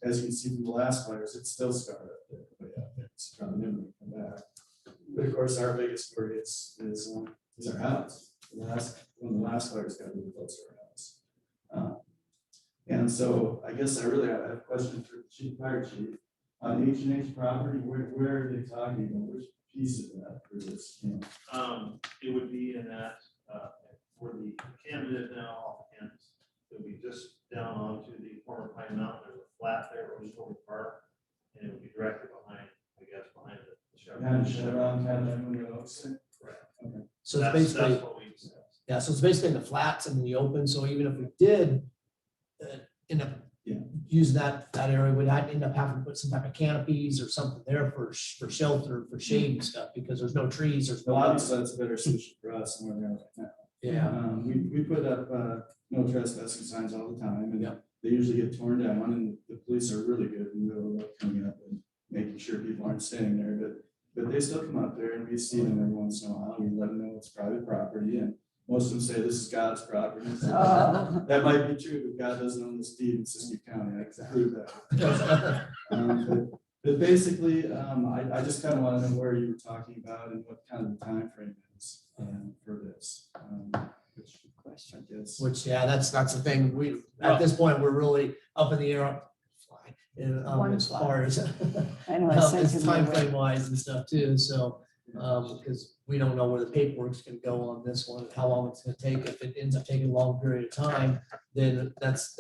As you can see from the last fires, it's still scarred up there, way out there. It's probably never gonna come back. But of course, our biggest worry is our house. One of the last fires got really close to our house. And so I guess I have a question for the chief, fire chief. On the H&H property, where are they talking about? Which piece of that for this camp? It would be in that, where the candidate now off campus, it would be just down onto the former Pine Mountain, there's a flat there, where we over park, and it would be directly behind, I guess, behind the Behind the Chevron. Chevron, kind of in the oaks. Correct. So it's That's basically, what we discussed. yeah, so it's basically in the flats and in the open. So even if we did end up using that area, we'd end up having to put some type of canopies or something there for shelter, for shade and stuff, because there's no trees, there's Well, no. obviously, that's a better solution for us than where they are right now. Yeah, We put up no trespassing signs all the time, and Yep. they usually get torn down, and the police are really good in the middle of coming up and making sure people aren't standing there, but they still come up there, and we see them every once in a while, we let them know it's private property, and most of them say this is God's property. Oh. That might be true, but God doesn't own this deed in Siskiyou County, I can prove that. But basically, I just kind of want to know where you were talking about and what kind of the timeframe is for this. Which question, I guess. which, yeah, that's the thing. At this point, we're really up in the air. As far as I know, I sent as him time the- frame wise and stuff too, so. Because we don't know where the paperwork's gonna go on this one, how long it's gonna take. If it ends up taking a long period of time, then that's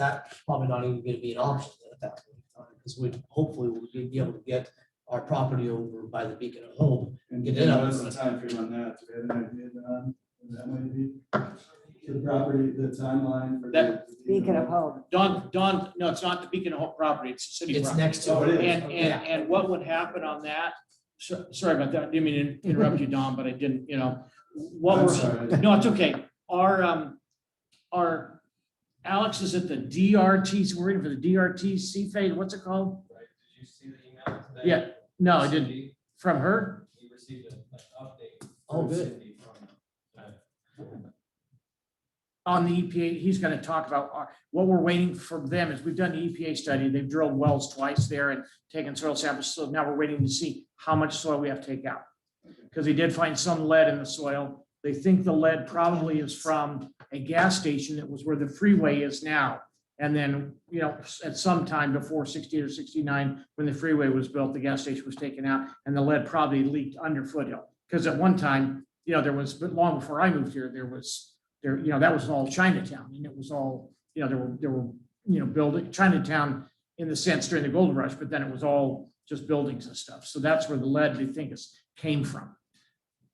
probably not even gonna be an option at that point in time. Because hopefully we'll be able to get our property over by the Beacon of Hope. And Get it up. what's the timeframe on that? Do we have an idea on when that might be? The property, the timeline for That- the. Beacon of Hope. Don, no, it's not the Beacon of Hope property, it's the city It's property. next to Oh, it. it is. And what would happen on that Sorry about that. I didn't mean to interrupt you, Don, but I didn't, what I'm we're, sorry. no, it's okay. Our Alex is at the DRT, we're waiting for the DRTC phase. What's it called? Right, did you see the email today? Yeah, no, I didn't. Cindy, From her? he received an update. Oh, from good. Cindy from, On the EPA, he's gonna talk about, what we're waiting for them is we've done the EPA study. They've drilled wells twice there and taken soil samples. So now we're waiting to see how much soil we have to take out. Because they did find some lead in the soil. They think the lead probably is from a gas station that was where the freeway is now. And then, at some time before 68 or 69, when the freeway was built, the gas station was taken out and the lead probably leaked under Foothill. Because at one time, there was, but long before I moved here, that was all Chinatown, and it was all, there were building Chinatown in the sense during the gold rush, but then it was all just buildings and stuff. So that's where the lead, they think, came from.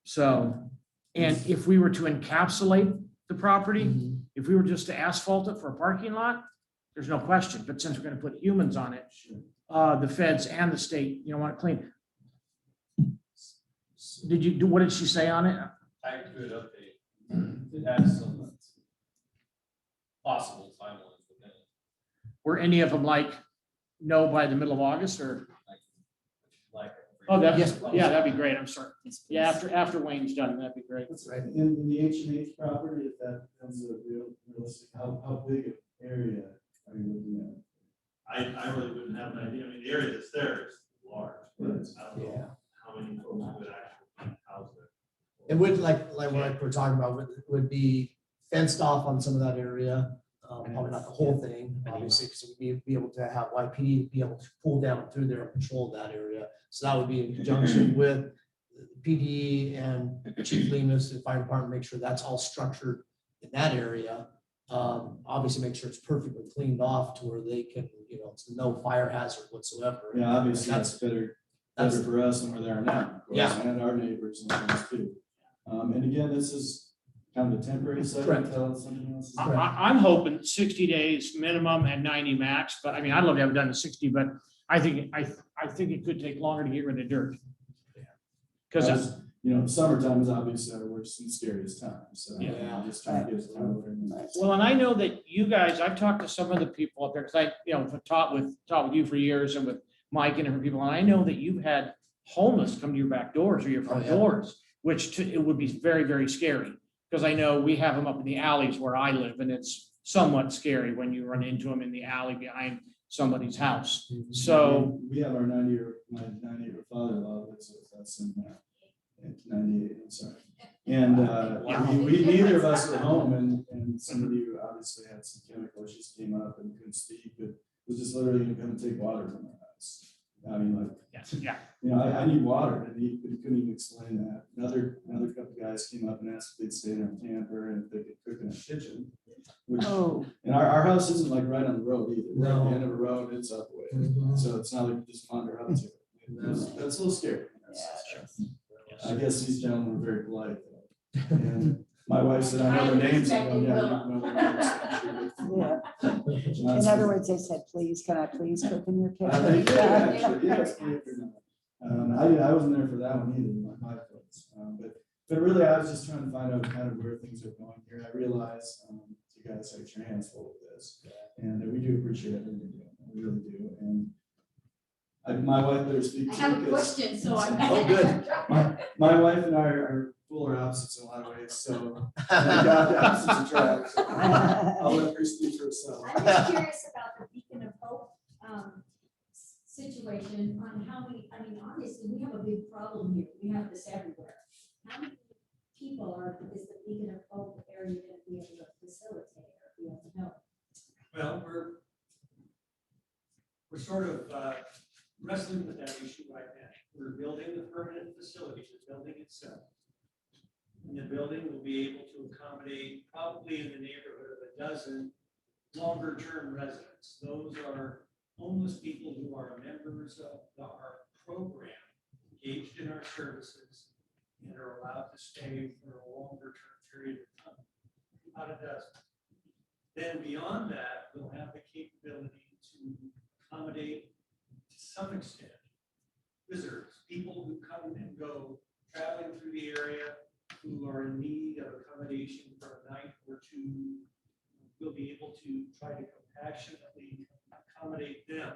So, and if we were to encapsulate the property, if we were just to asphalt it for a parking lot, there's no question. But since we're going to put humans on it, the feds and the state, want it clean. What did she say on it? tagged to an update. It has some possible timelines within it. Were any of them no by the middle of August or? Like. Oh, that'd be great. I'm sorry. Yeah, after Wayne's done, that'd be great. That's right. In the H&H property, if that becomes a realistic, how big an area are you looking at? I really wouldn't have an idea. I mean, the area that's there is large, but I don't know how many folks would actually house there. It would like what we're talking about would be fenced off on some of that area. Probably not the whole thing, obviously, because we'd be able to have YPD be able to pull down through there and patrol that area. So that would be in conjunction with PD and Chief Lemus, the fire department, make sure that's all structured in that area. Obviously make sure it's perfectly cleaned off to where they can, it's no fire hazard whatsoever. Yeah, obviously that's better for us than where they are now, of course, Yeah. and our neighbors and things too. And again, this is kind of a temporary site Correct. until something else is. I'm hoping 60 days minimum and 90 max, but I mean, I'd love to have it done in 60, but I think it could take longer to get rid of dirt. Because Summertime is obviously our worst and scariest time, so. Yeah. Just trying to get it time over. well, and I know that you guys, I've talked to some of the people up there, because I taught with you for years and with Mike and different people, and I know that you've had homeless come to your back doors or your front doors, which it would be very, very scary. Because I know we have them up in the alleys where I live, and it's somewhat scary when you run into them in the alley behind somebody's house. So, We have our 90-year father-in-law lives with us in 98, I'm sorry. And we neither of us were home, and somebody who obviously had some chemical issues came up and couldn't speak, but was just literally gonna come and take water from our house. I mean, I need water, and he couldn't even explain that. Another couple guys came up and asked if they'd stay in our camper and if they could cook in our kitchen. Which, and our house isn't like right on the road either. We're at the end of a road, it's up a way. So it's not like you just wander up to it. That's a little scary. I guess these gentlemen were very polite. And my wife said, I know their names. I go, yeah, you know their names. Yeah. In other words, they said, please, can I please cook in your I think, kitchen? actually, yes, believe it or not. I wasn't there for that one either, my folks. But really, I was just trying to find out kind of where things are going here. I realize you guys are transfull with this, and we do appreciate everything you're doing. We really do. And my wife better speak I too. have a because- question, so I'm. Oh, good. My wife and I are polar opposites in a lot of ways, so thank God the opposites attract. So I'll let her speak for herself. I'm just curious about the Beacon of Hope situation on how many, I mean, obviously, we have a big problem here. We have this everywhere. How many people is the Beacon of Hope area going to be able to facilitate or be able to help? Well, we're sort of wrestling with that issue right now. We're building the permanent facility, the building itself. And the building will be able to accommodate probably in the neighborhood of a dozen longer-term residents. Those are homeless people who are members of our program, engaged in our services, and are allowed to stay for a longer-term period of time. About a dozen. Then beyond that, we'll have the capability to accommodate, to some extent, visitors people who come and go traveling through the area who are in need of accommodation for a night or two. We'll be able to try to compassionately accommodate them.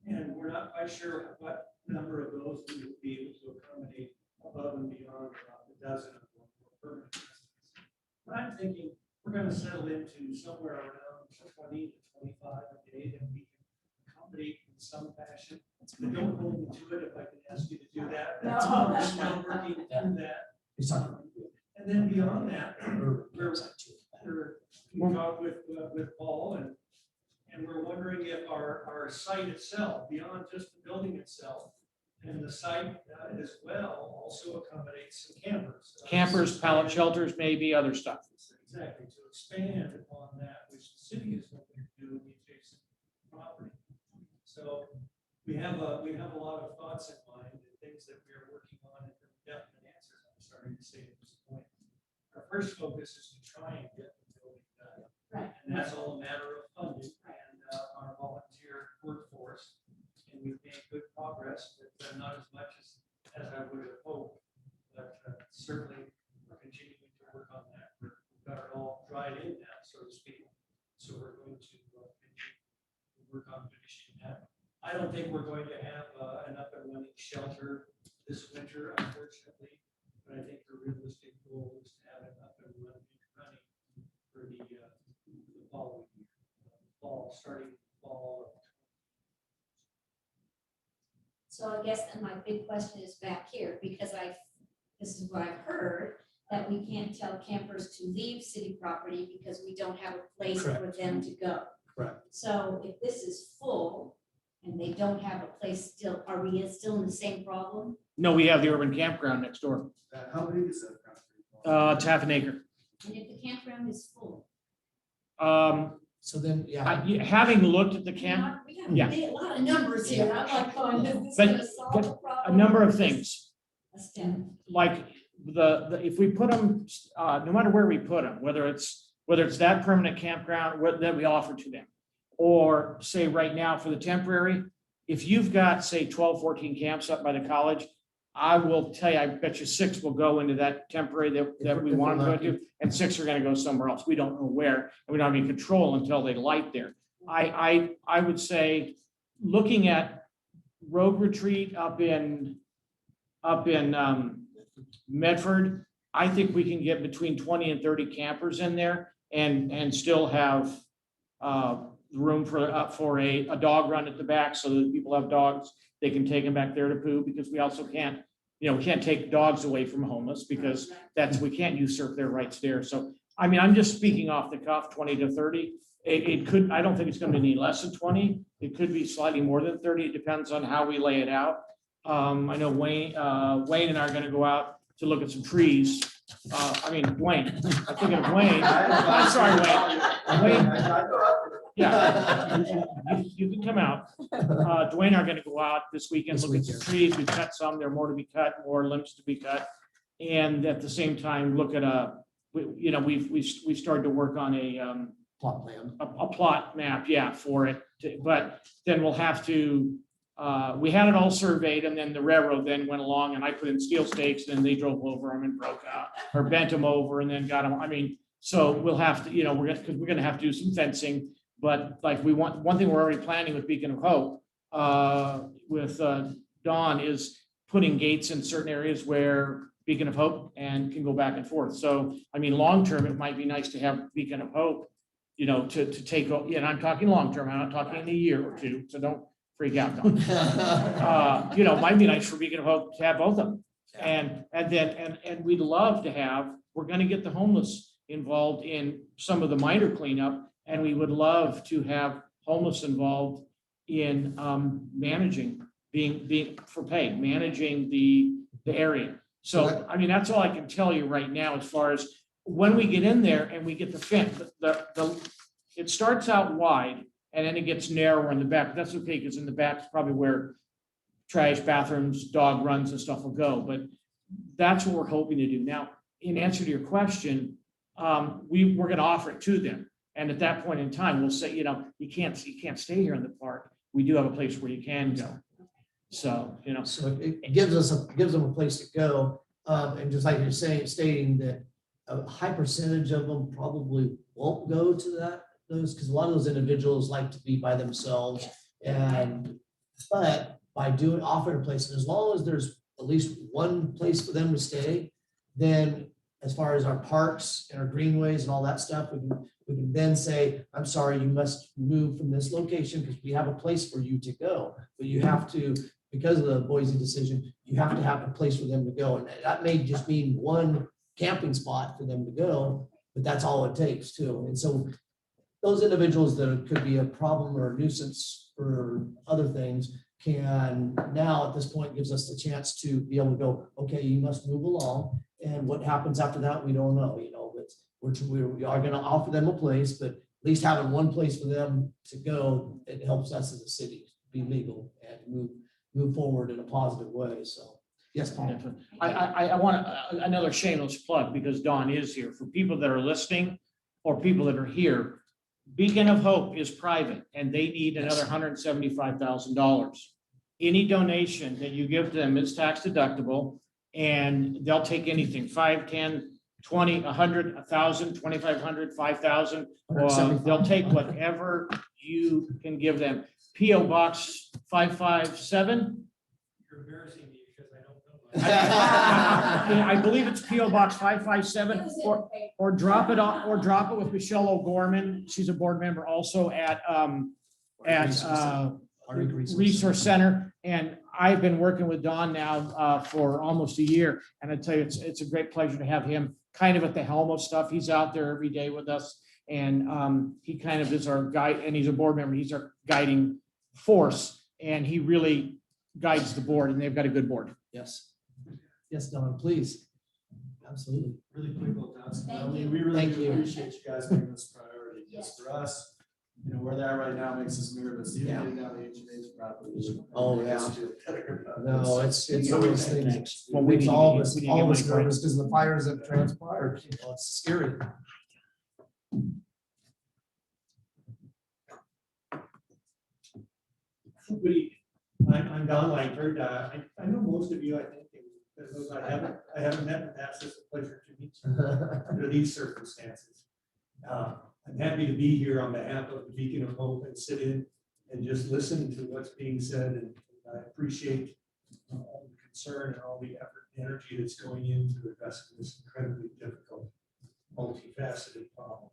And we're not quite sure what number of those we will be able to accommodate above and beyond about the dozen of more permanent residents. But I'm thinking we're gonna settle into somewhere around 20 to 25 a day that we can accommodate in some fashion. But don't hold me to it if I can ask you to do that. That's we're still working through that. And then beyond that, we talked with Paul and we're wondering if our site itself, beyond just the building itself, and the site as well also accommodates some campers. Campers, pallet shelters, maybe other stuff. Exactly, to expand upon that, which the city is looking to do in the adjacent property. So we have a lot of thoughts in mind and things that we are working on and definite answers, I'm starting to say at this point. Our first focus is to try and get the building done. Right. And that's all a matter of funding and our volunteer workforce. And we've made good progress, but not as much as I would have hoped. But certainly we're continuing to work on that. We've got it all dried in now, so to speak. So we're going to continue to work on finishing that. I don't think we're going to have an up and running shelter this winter, unfortunately. But I think the realistic goal is to have it up and running for the following year, starting fall of. So I guess then my big question is back here, because this is what I've heard, that we can't tell campers to leave city property because we don't have a place for them to go. Correct. So if this is full and they don't have a place still, are we still in the same problem? No, we have the urban campground next door. How big is that? It's half an acre. And if the campground is full? So then, Having looked at the camp, We got yeah. a lot of numbers here. I'm like going, is this But- gonna solve the problem? a number of things. A step. Like if we put them, no matter where we put them, whether it's that permanent campground that we offer to them, or say right now for the temporary, if you've got, say, 12, 14 camps up by the college, I will tell you, I bet you 6 will go into that temporary that we want them to go to, and 6 are gonna go somewhere else. We don't know where, and we don't have any control until they light there. I would say, looking at Rogue Retreat up in Medford, I think we can get between 20 and 30 campers in there and still have room for a dog run at the back, so that people have dogs, they can take them back there to poo, because we also can't, we can't take dogs away from homeless, because we can't usurp their rights there. So, I mean, I'm just speaking off the cuff, 20 to 30. It could, I don't think it's going to be any less than 20. It could be slightly more than 30. It depends on how we lay it out. I know Wayne and I are going to go out to look at some trees. Wayne, I'm thinking of Wayne. I'm sorry, Wayne. Yeah, you can come out. Dwayne and I are going to go out this weekend, look at some trees. We've cut some, there are more to be cut, more limbs to be cut. And at the same time, look at we've started to work on a plot plan. A plot map, for it. But then we'll have to, we had it all surveyed, and then the railroad then went along and I put in steel stakes, and they drove over them and broke out, or bent them over and then got them. So we'll have to, because we're gonna have to do some fencing. But like one thing we're already planning with Beacon of Hope, with Dawn, is putting gates in certain areas where Beacon of Hope and can go back and forth. So, long-term, it might be nice to have Beacon of Hope, to take, and I'm talking long-term, I'm not talking in a year or two, so don't freak out, Dawn. It might be nice for Beacon of Hope to have both of them. And we'd love to have, we're gonna get the homeless involved in some of the minor cleanup. And we would love to have homeless involved in managing, being for pay, managing the area. So, that's all I can tell you right now, as far as when we get in there and we get the fence. It starts out wide and then it gets narrower in the back. That's okay, because in the back is probably where trash, bathrooms, dog runs and stuff will go. But that's what we're hoping to do. Now, in answer to your question, we're going to offer it to them. And at that point in time, we'll say, you can't stay here in the park. We do have a place where you can go. So, you know, So it gives them a place to go. And just like you're saying, stating that a high percentage of them probably won't go to those, because a lot of those individuals like to be by themselves. But by offering a place, and as long as there's at least one place for them to stay, then as far as our parks and our greenways and all that stuff, we can then say, I'm sorry, you must move from this location because we have a place for you to go. But you have to, because of the Boise decision, you have to have a place for them to go. And that may just mean one camping spot for them to go, but that's all it takes too. And so those individuals that could be a problem or a nuisance for other things can now at this point gives us the chance to be able to go, okay, you must move along. And what happens after that, we don't know, but we are going to offer them a place, but at least having one place for them to go, it helps us as a city be legal and move forward in a positive way. So, yes, Paul. I want another shameless plug because Dawn is here. For people that are listening or people that are here, Beacon of Hope is private and they need another $175,000. Any donation that you give them is tax deductible and they'll take anything, 5, 10, 20, 100, 1,000, 2,500, 5,000. They'll take whatever you can give them. P.O. Box 557. You're embarrassing me because I don't know. I believe it's P.O. Box 557 or drop it off or drop it with Michelle O'Gorman. She's a board member also at Resource Center. And I've been working with Don now for almost a year. And I tell you, it's a great pleasure to have him kind of at the helm of stuff. He's out there every day with us. And he kind of is our guide, and he's a board member. He's our guiding force. And he really guides the board, and they've got a good board. Yes. Yes, Don, please. Absolutely. Really quick, little Johnson. I Thank mean, you. we really Thank do you. appreciate you guys making this priority. Just for us, where they're at right now makes us nervous. Even Yeah. getting down the H&H property. Oh, yeah. No, it's one of those things. Well, we It's need to all get- of us we need to get nervous Mike right. because of the fires that transpired. It's scary. I'm Don Langford. I know most of you, I think, and those I haven't met in the past. It's a pleasure to meet you under these circumstances. I'm happy to be here on behalf of the Beacon of Hope and sit in and just listen to what's being said. And I appreciate all the concern and all the effort and energy that's going into addressing this incredibly difficult, multifaceted problem.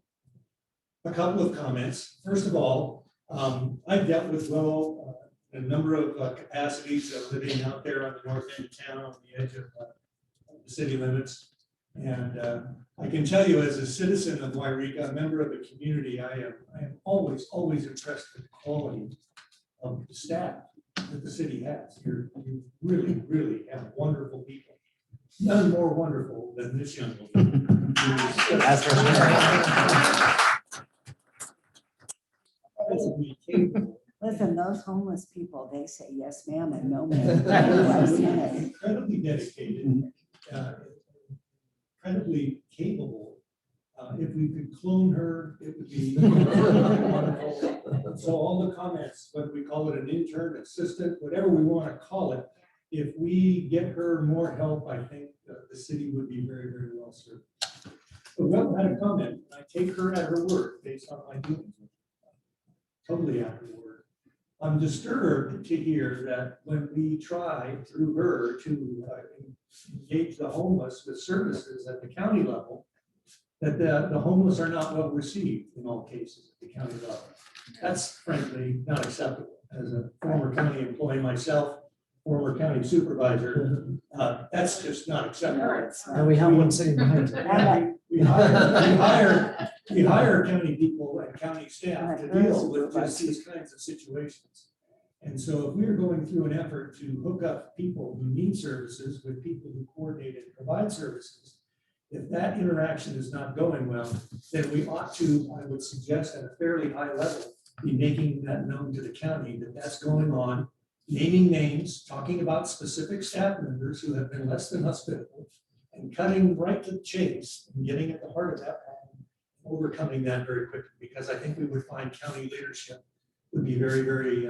A couple of comments. First of all, I've dealt with Willow in a number of capacities, living out there on the north end of town, on the edge of the city limits. And I can tell you, as a citizen of Yreka, a member of the community, I am always impressed with the quality of the staff that the city has. You really have wonderful people. None more wonderful than this young woman. That's for sure. Capable. Listen, those homeless people, they say yes, ma'am, and no, ma'am. Incredibly dedicated, incredibly capable. If we could clone her, it would be wonderful. So all the comments, whether we call it an intern, assistant, whatever we want to call it, if we get her more help, I think the city would be very, very well served. But Will had a comment, and I take her at her word based on my doings. Totally at her word. I'm disturbed to hear that when we try through her to engage the homeless with services at the county level, that the homeless are not well received in all cases at the county level. That's frankly not acceptable. As a former county employee myself, former county supervisor, that's just not acceptable. And we have one sitting behind you. We hire county people and county staff to deal with just these kinds of situations. And so if we are going through an effort to hook up people who need services with people who coordinate and provide services, if that interaction is not going well, then we ought to, I would suggest at a fairly high level, be making that known to the county that that's going on, naming names, talking about specific staff members who have been less than hospitable, and cutting right to the chase and getting at the heart of that problem, overcoming that very quickly, because I think we would find county leadership would be very, very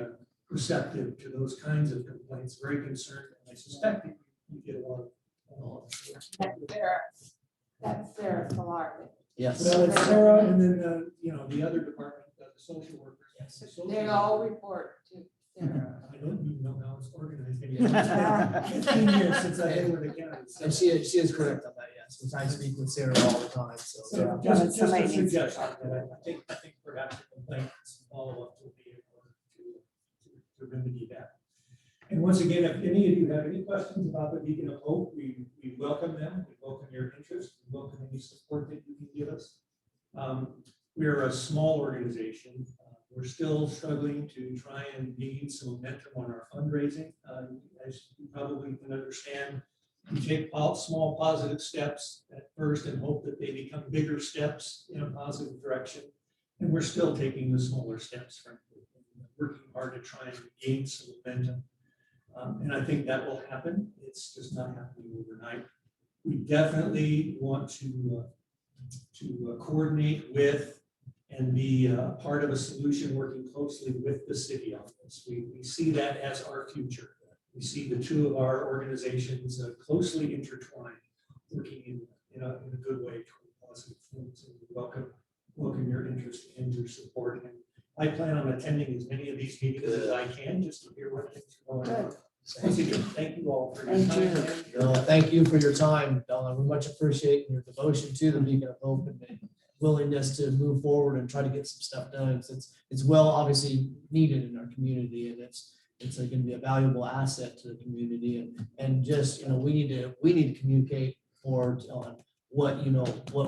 receptive to those kinds of complaints, very concerned, and I suspect that you get a lot of. That's Sarah Solar. Yes. Well, it's Sarah, and then, the other department, the social workers. Yes. The social They all workers. report to Sarah. I don't even know how it's organized anymore. It's 15 years since I've been with the county. so- And she is correct on that, yes, which I speak with Sarah all the time, so. So Yeah, just a somebody needs to suggestion, talk to that I think perhaps the complaints follow up will be able to remedy that. And once again, if any of you have any questions about the Beacon of Hope, we welcome them, we welcome your interest, we welcome any support that you can give us. We're a small organization. We're still struggling to try and gain some momentum on our fundraising. As you probably can understand, we take small positive steps at first and hope that they become bigger steps in a positive direction. And we're still taking the smaller steps, frankly, working hard to try and gain some momentum. And I think that will happen. It's just not happening overnight. We definitely want to coordinate with and be part of a solution working closely with the city on this. We see that as our future. We see the two of our organizations closely intertwined, working in a good way toward positive things. And we welcome your interest and your support. And I plan on attending as many of these meetings as I can, just to hear what things are going on. Once again, thank you all for your Thank time. you. and your- No, thank you for your time, Donna. We much appreciate your devotion to the Beacon of Hope and the willingness to move forward and try to get some stuff done. It's well, obviously needed in our community, and it's going to be a valuable asset to the community. And just, we need to communicate forward on what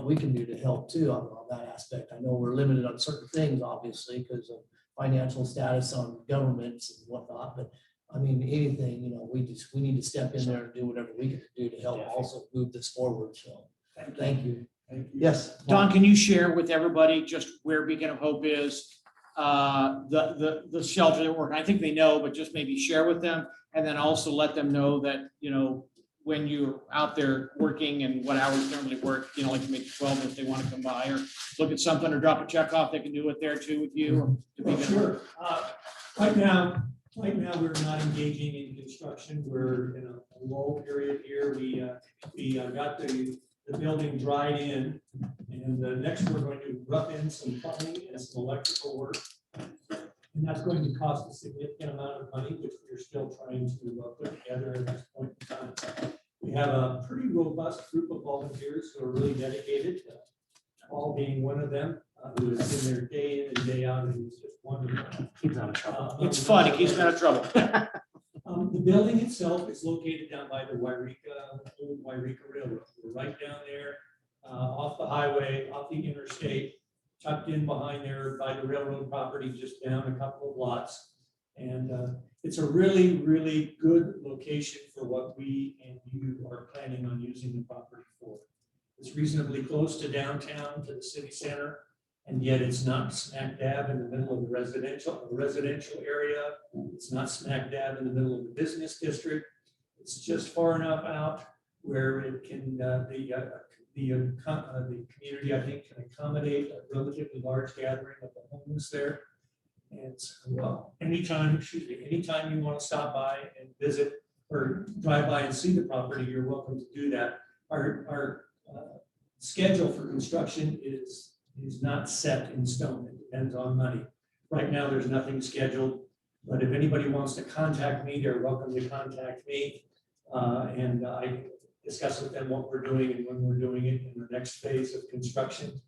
we can do to help too on that aspect. I know we're limited on certain things, obviously, because of financial status on governments and whatnot, but I mean, anything, we need to step in there and do whatever we can do to help also move this forward. So, thank you. Yes. Don, can you share with everybody just where Beacon of Hope is? The shelter that we're, I think they know, but just maybe share with them, and then also let them know that, when you're out there working and what hours normally work, like maybe 12 if they want to come by or look at something or drop a check off, they can do it there too with you. to Oh, Beacon of sure. Right now, we're not engaging in construction. We're in a lull period here. We got the building dried in, and next we're going to rough in some plumbing and some electrical work. And that's going to cost a significant amount of money, which we're still trying to put together at this point in time. We have a pretty robust group of volunteers who are really dedicated, all being one of them, who is in there day in and day out, and it's just wonderful. Keeps out of trouble. It's fun, it keeps me out of trouble. The building itself is located down by the old Yreka Railroad. We're right down there, off the highway, off the interstate, tucked in behind there by the railroad property, just down a couple of lots. And it's a really, really good location for what we and you are planning on using the property for. It's reasonably close to downtown, to the city center, and yet it's not smack dab in the middle of the residential area. It's not smack dab in the middle of the business district. It's just far enough out where it can, the community, I think, can accommodate a relatively large gathering of the homeless there. And well, anytime you want to stop by and visit or drive by and see the property, you're welcome to do that. Our schedule for construction is not set in stone. It depends on money. Right now, there's nothing scheduled, but if anybody wants to contact me, they're welcome to contact me. And I discuss with them what we're doing and when we're doing it in the next phase of construction.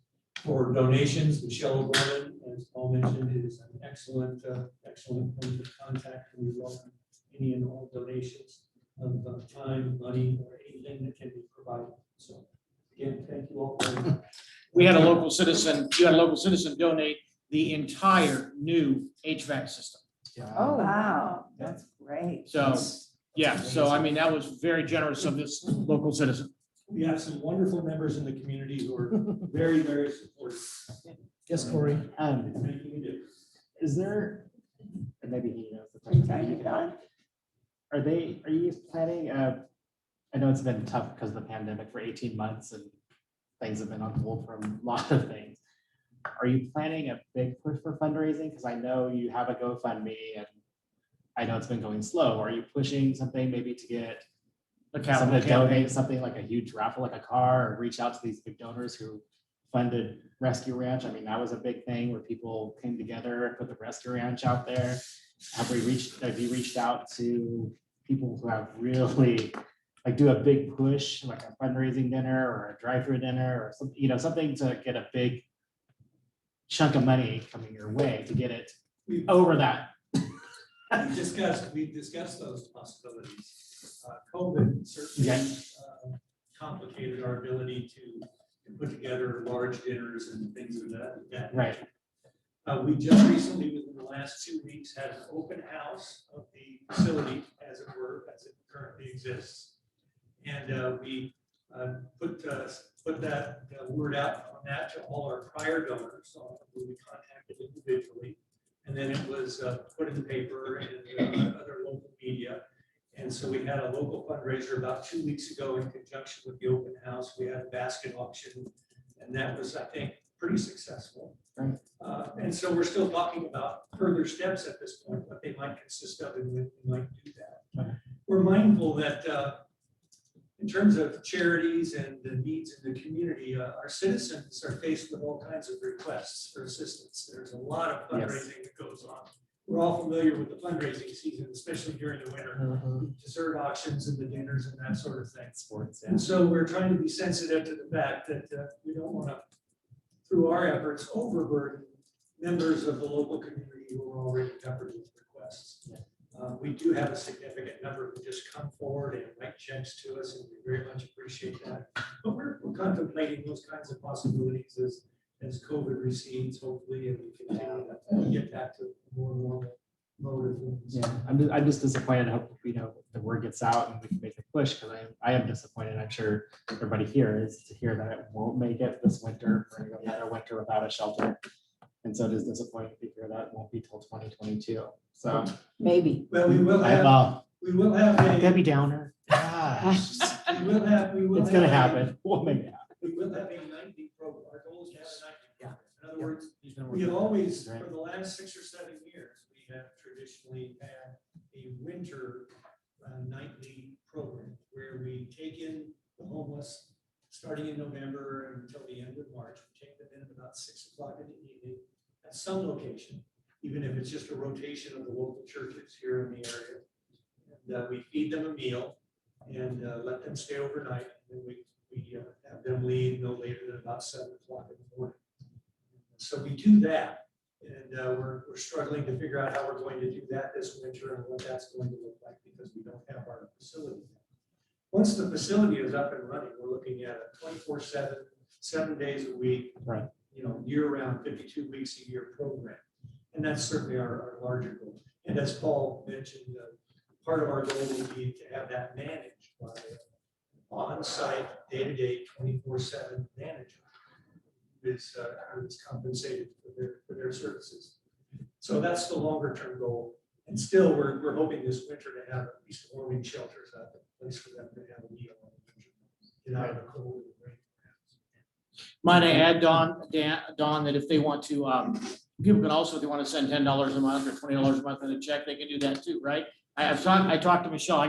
For donations, Michelle O'Gorman, as Paul mentioned, is an excellent point of contact. And we welcome any and all donations of time, money, or anything that can be provided. So again, thank you all very much. You had a local citizen donate the entire new HVAC system. Oh, wow, that's great. So, yeah, so I mean, that was very generous of this local citizen. We have some wonderful members in the community who are very, very supportive. Yes, Corey. Making a difference. Is there, and maybe he knows the Thank you, Don. Are you planning, I know it's been tough because of the pandemic for 18 months and things have been on hold for a lot of things. Are you planning a big push for fundraising? Because I know you have a GoFundMe and I know it's been going slow. Are you pushing something maybe to get The someone capital to donate campaign. something like a huge raffle, like a car, or reach out to these big donors who funded Rescue Ranch? I mean, that was a big thing where people came together and put the Rescue Ranch out there. Have you reached out to people who have really, like, do a big push, like a fundraising dinner or a drive-through dinner or something, you know, something to get a big chunk of money coming your way to get it over that? We discussed those possibilities. COVID certainly complicated our ability to put together large dinners and things of that. Right. We just recently, within the last 2 weeks, had an open house of the facility, as it were, as it currently exists. And we put that word out on that to all our prior donors, who we contacted individually. And then it was put in the paper and other local media. And so we had a local fundraiser about 2 weeks ago in conjunction with the open house. We had a basket auction, and that was, I think, pretty successful. Right. And so we're still talking about further steps at this point, what they might consist of and when we might do that. Right. We're mindful that in terms of charities and the needs in the community, our citizens are faced with all kinds of requests for assistance. There's a lot of fundraising that goes on. We're all familiar with the fundraising season, especially during the winter, dessert auctions and the dinners and that sort of thing. Sports. And so we're trying to be sensitive to the fact that we don't want to, through our efforts, overburden members of the local community who are already covered with requests. We do have a significant number who just come forward and write checks to us, and we very much appreciate that. But we're contemplating those kinds of possibilities as COVID recedes, hopefully, and we continue to get back to more normal mode of things. Yeah, I'm just disappointed. I hope, you know, the word gets out and we can make a push, because I am disappointed. I'm sure everybody here is to hear that it won't make it this winter. We're gonna go another winter without a shelter. And so it is disappointing to hear that it won't be till 2022. So Maybe. Well, we will have a, Debbie Downer. Gosh, we will it's gonna have a- happen. We'll make it happen. We will have a 90 program. Our goal is to have a 90 program. In other words, He's been we working have on it. always, Right. for the last 6 or 7 years, we have traditionally had a winter nightly program where we take in the homeless, starting in November until the end of March. We take them in at about 6 o'clock in the evening at some location, even if it's just a rotation of the local churches here in the area. And we feed them a meal and let them stay overnight. And then we have them leave no later than about 7 o'clock in the morning. So we do that, and we're struggling to figure out how we're going to do that this winter and what that's going to look like, because we don't have our facility. Once the facility is up and running, we're looking at a 24/7, 7 days a week, Right. you know, year-round, 52 weeks a year program. And that's certainly our larger goal. And as Paul mentioned, part of our goal would be to have that managed by on-site, day-to-day, 24/7 manager who is compensated for their services. So that's the longer-term goal. And still, we're hoping this winter to have at least warming shelters out, a place for them to have a meal. Get out of the cold and rain. Might I add, Don, that if they want to, people can also, if they want to send $10 a month or $20 a month in a check, they can do that too, right? I talked to Michelle,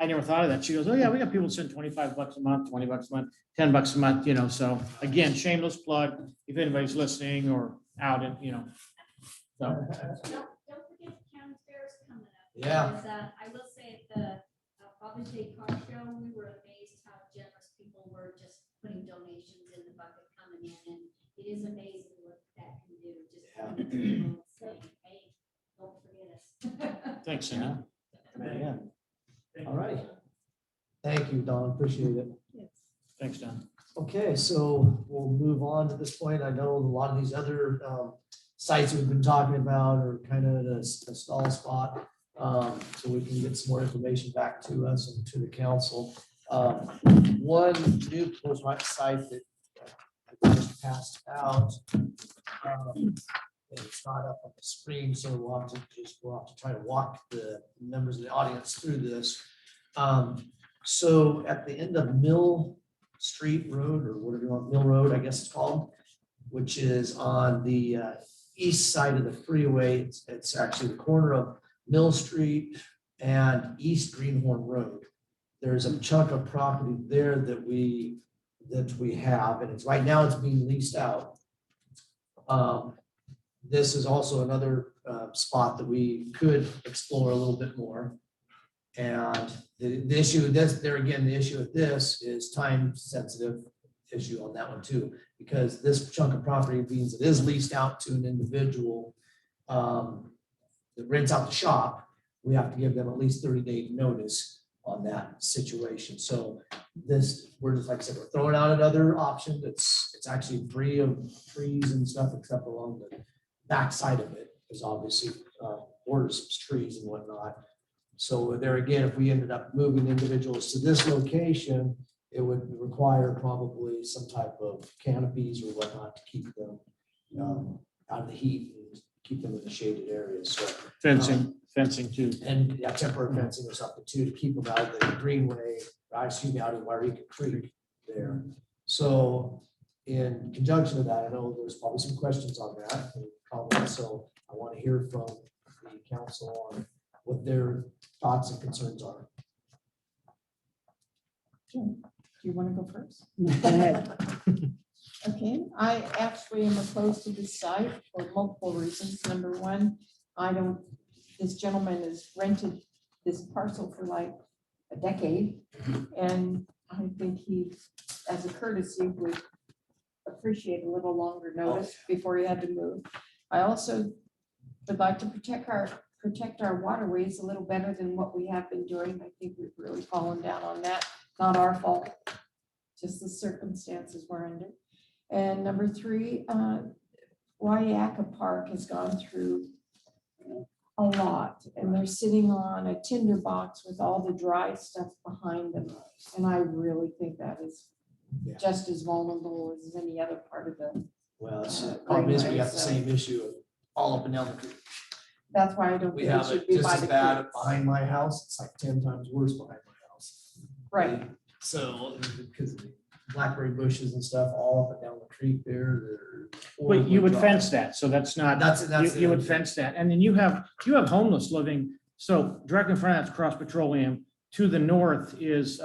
I never thought of that. She goes, oh yeah, we got people send $25 a month, $20 a month, $10 a month, you know, so again, shameless plug, if anybody's listening or out and, you know. So, Don't forget the county fair is coming up. Yeah. Because, I will say at the Father's Day car show, we were amazed how generous people were just putting donations in the bucket coming in, and it is amazing what that can do, just coming to people and saying, hey, don't forget us. thanks, Cindy. Yeah. All right. Thank you, Don. Appreciate it. Thanks, Don. Okay, so we'll move on to this point. I know a lot of these other sites we've been talking about are kind of at a stall spot. So we can get some more information back to us and to the council. One new post-market site that I just passed out. It's not up on the screen, so we'll have to try to walk the members of the audience through this. So at the end of Mill Street Road, or whatever you want, Mill Road, I guess it's called, which is on the east side of the freeway. It's actually the corner of Mill Street and East Greenhorn Road. There's a chunk of property there that we have, and it's right now it's being leased out. This is also another spot that we could explore a little bit more. And the issue, there again, the issue with this is time sensitive issue on that one too, because this chunk of property means it is leased out to an individual that rents out the shop. We have to give them at least 30-day notice on that situation. So this, we're just, like I said, we're throwing out another option it's actually free of trees and stuff, except along the back side of it is obviously borders some trees and whatnot. So there again, if we ended up moving individuals to this location, it would require probably some type of canopies or whatnot to keep them out of the heat and keep them in the shaded areas. So Fencing too. and yeah, temporary fencing or something too, to keep them out of the greenway, excuse me, out of Yreka Creek there. So in conjunction with that, I know there's probably some questions on that and comments, so I want to hear from the council on what their thoughts and concerns are. Do you want to go first? Go ahead. Okay, I actually am opposed to this site for multiple reasons. Number one, this gentleman has rented this parcel for like a decade. And I think he, as a courtesy, would appreciate a little longer notice before he had to move. I also would like to protect our waterways a little better than what we have been doing. I think we've really fallen down on that. Not our fault, just the circumstances we're under. And number three, Yreka Park has gone through a lot, and they're sitting on a tinder box with all the dry stuff behind them. And I really think that is just as vulnerable as any other part of the. Well, it's problem is we got the so- same issue all up and down the creek. That's why I don't We think it have should it be just by as the bad creeks. behind my house. It's like 10 times worse behind my house. Right, So because of the blackberry bushes and stuff all up and down the creek there. But you would fence that, so that's not, That's you would fence that. And then you have homeless living. So directly in front of that's Cross Petroleum. To the north is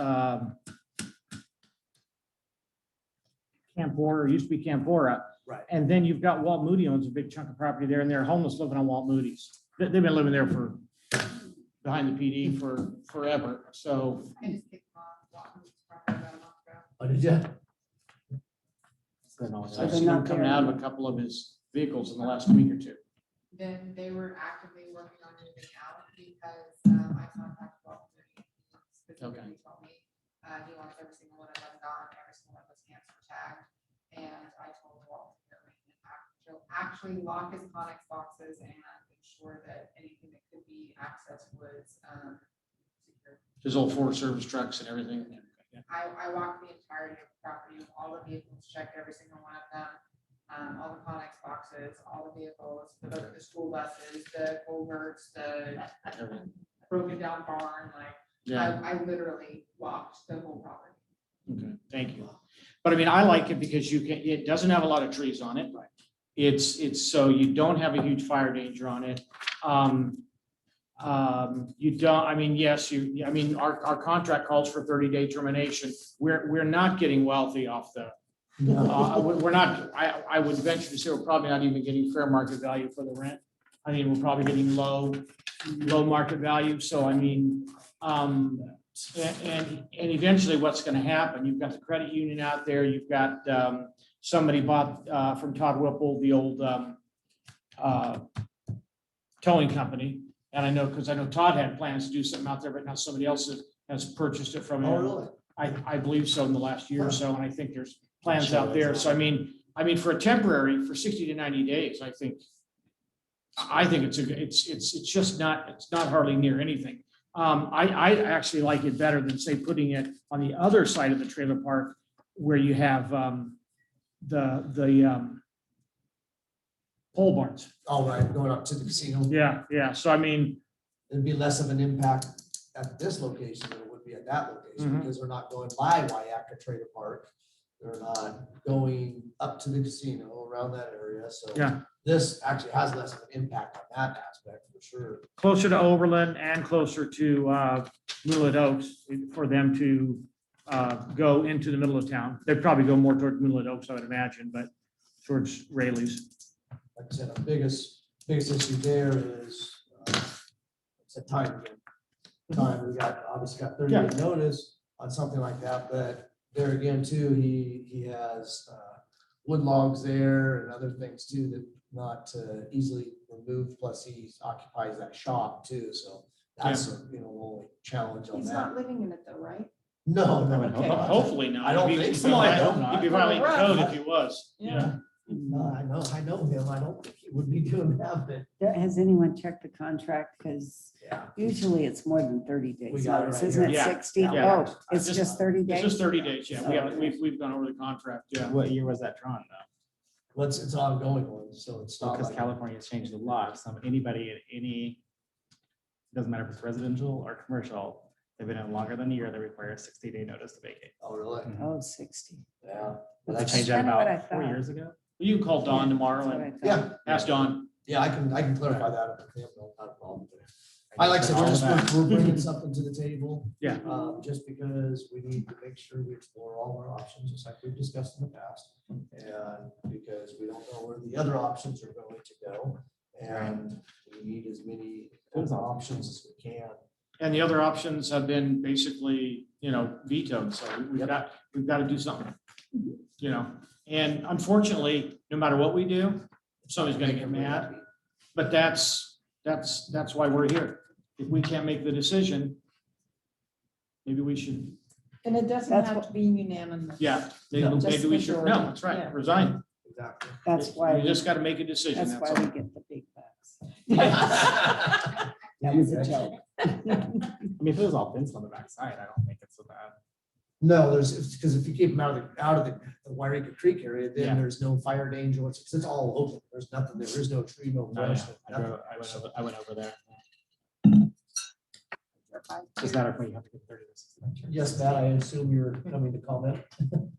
Campora, used to be Campora. Right. And then you've got Walt Moody owns a big chunk of property there, and they're homeless living on Walt Moody's. They've been living there behind the PD for forever. So I just kicked them off, walking this property about a month ago. Oh, did you? I've seen him coming out of a couple of his vehicles in the last week or two. Then they were actively working on moving out because I contacted Walt Moody. He specifically told me he wants every single one of them gone, every single one of those camps were tagged. And I told Walt to actually lock his Connex boxes and ensure that anything that could be accessed was secure. His old Forest Service trucks and everything. I walked the entirety of the property, all the vehicles, checked every single one of them. All the Connex boxes, all the vehicles, the school buses, the culverts, the broken down barn, like, Yeah. I literally walked the whole property. Okay, thank you. But I mean, I like it because it doesn't have a lot of trees on it. It's so you don't have a huge fire danger on it. You don't, I mean, yes, our contract calls for 30-day termination. We're not getting wealthy off the, we're not, I would venture to say we're probably not even getting fair market value for the rent. I mean, we're probably getting low market value. So I mean, and eventually what's going to happen, you've got the credit union out there, you've got somebody bought from Todd Whipple, the old towing company. And I know, because I know Todd had plans to do something out there, but now somebody else has purchased it from him. Oh, really? I believe so in the last year or so, and I think there's plans out there. So I mean, for a temporary, for 60 to 90 days, I think it's just not, it's not hardly near anything. I actually like it better than say putting it on the other side of the trailer park where you have the pole barns. All right, going up to the casino. Yeah. So I mean, It'd be less of an impact at this location than it would be at that location Mhm. because they're not going by Yreka Trailer Park. They're not going up to the casino around that area, so. Yeah. This actually has less of an impact on that aspect for sure. Closer to Overland and closer to Moonlit Oaks for them to go into the middle of town. They'd probably go more toward Moonlit Oaks, I would imagine, but towards Rayleigh's. Like I said, the biggest issue there is, it's a time again. Time, we got, obviously got 30-day notice on something like that, but there again too, he has wood logs there and other things too that not easily removed, plus he occupies that shop too, so that's a, only challenge on He's that. not living in it though, right? No, Okay. Hopefully not. I don't think so. I hope not. He'd be violating code if he was. Yeah. I know him, I don't think he would be doing that, but Has anyone checked the contract? Because yeah. usually it's more than 30 days. We got it notice, right Isn't it here. 60? Yeah. Oh, it's just 30 days? It's just 30 days, yeah. We Oh, haven't, we've gone over the contract, yeah. What year was that drawn though? Well, it's an ongoing one, so it's not Because like. California's changed the law. So anybody at any, doesn't matter if it's residential or commercial, they've been in longer than a year, they require a 60-day notice to vacate. Oh, really? Oh, 60. Yeah. They That's- changed that kinda what I about 4 thought. years ago. You can call Dawn That's tomorrow what I and thought. Yeah, ask Dawn. yeah, I can clarify that. with him, no, not a problem. I like I said, we're bringing something to the table. Yeah. Just because we need to make sure we explore all our options, just like we've discussed in the past. And because we don't know where the other options are going to go. And we need as many options as we can. And the other options have been basically, vetoed, so we've got to do something. And unfortunately, no matter what we do, somebody's gonna get mad. But that's why we're here. If we can't make the decision, maybe we should, And it doesn't That's have what- to be unanimous. yeah, No. maybe we should, no, majority, that's right, yeah. resign. Exactly. That's why, You just got to make a decision, that's that's why we all. get the big bucks. That was a joke. I mean, if it was all fenced on the backside, I don't think it's so bad. No, because if you keep them out of the Yreka Creek area, then Yeah. there's no fire danger. It's all open. There's nothing there. There's no tree, no No, brush. yeah, nothing. I went over there. Does matter if you have to get 30 to 60 days. Yes, Matt, I assume you're coming to comment.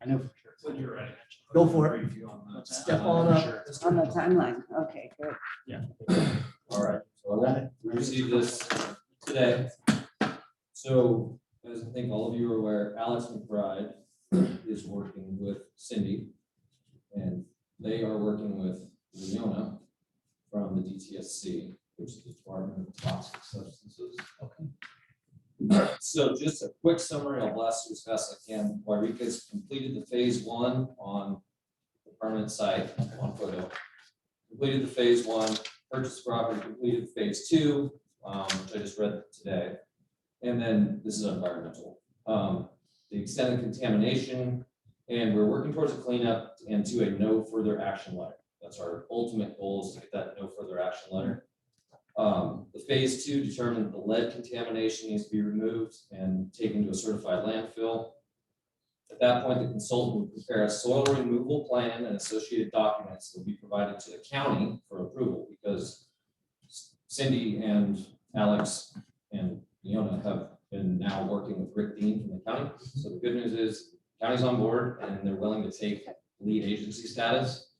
I know for sure. When you're ready. Go for it. What's that? Step on up. Sure. Mr. On the timeline, okay, good. Yeah. All right, so we received this today. So, as I think all of you are aware, Alex McBride is working with Cindy. And they are working with Leona from the DTSC, which is the Department of Toxic Substances. Okay. So just a quick summary, I'll blast through as fast as I can. Yreka's completed the phase 1 on the permanent site, one photo. Completed the phase 1, purchased property, completed phase 2, which I just read today. And then this is environmental. The extended contamination, and we're working towards a cleanup and to a no further action letter. That's our ultimate goal, is to get that no further action letter. The phase 2 determined that the lead contamination needs to be removed and taken to a certified landfill. At that point, the consultant would prepare a soil removal plan and associated documents that will be provided to the county for approval, because Cindy and Alex and Leona have been now working with Rick Dean from the county. So the good news is county's on board and they're willing to take lead agency status,